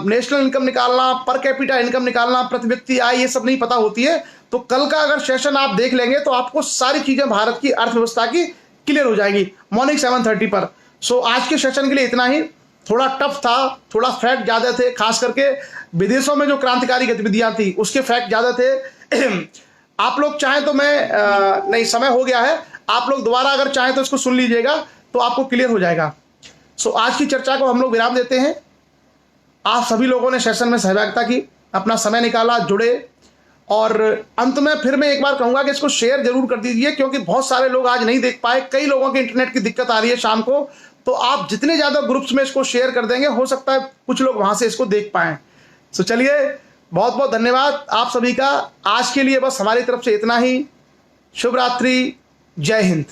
नेशनल इनकम निकालना, पर कैपिटा इनकम निकालना, प्रति व्यक्ति आय, ये सब नहीं पता होती है। तो कल का अगर सेशन आप देख लेंगे तो आपको सारी चीजें भारत की अर्थव्यवस्था की क्लियर हो जाएगी मॉर्निंग 7:30 पर। सो आज के सेशन के लिए इतना ही। थोड़ा टफ था, थोड़ा फैक्ट ज्यादा थे, खास करके विदेशों में जो क्रांतिकारी गतिविधियां थी उसके फैक्ट ज्यादा थे। आप लोग चाहें तो मैं नहीं, समय हो गया है, आप लोग दोबारा अगर चाहें तो इसको सुन लीजिएगा, तो आपको क्लियर हो जाएगा। सो आज की चर्चा को हम लोग विराम देते हैं। आप सभी लोगों ने सेशन में सहभागिता की, अपना समय निकाला, जुड़े, और अंत में फिर मैं एक बार कहूंगा कि इसको शेयर जरूर कर दीजिए, क्योंकि बहुत सारे लोग आज नहीं देख पाए, कई लोगों के इंटरनेट की दिक्कत आ रही है शाम को। तो आप जितने ज़्यादा ग्रुप्स में इसको शेयर कर देंगे, हो सकता है कुछ लोग वहां से इसको देख पाएं। सो चलिए, बहुत बहुत धन्यवाद आप सभी का। आज के लिए बस हमारी तरफ से इतना ही। शुभ रात्रि, जय हिंद।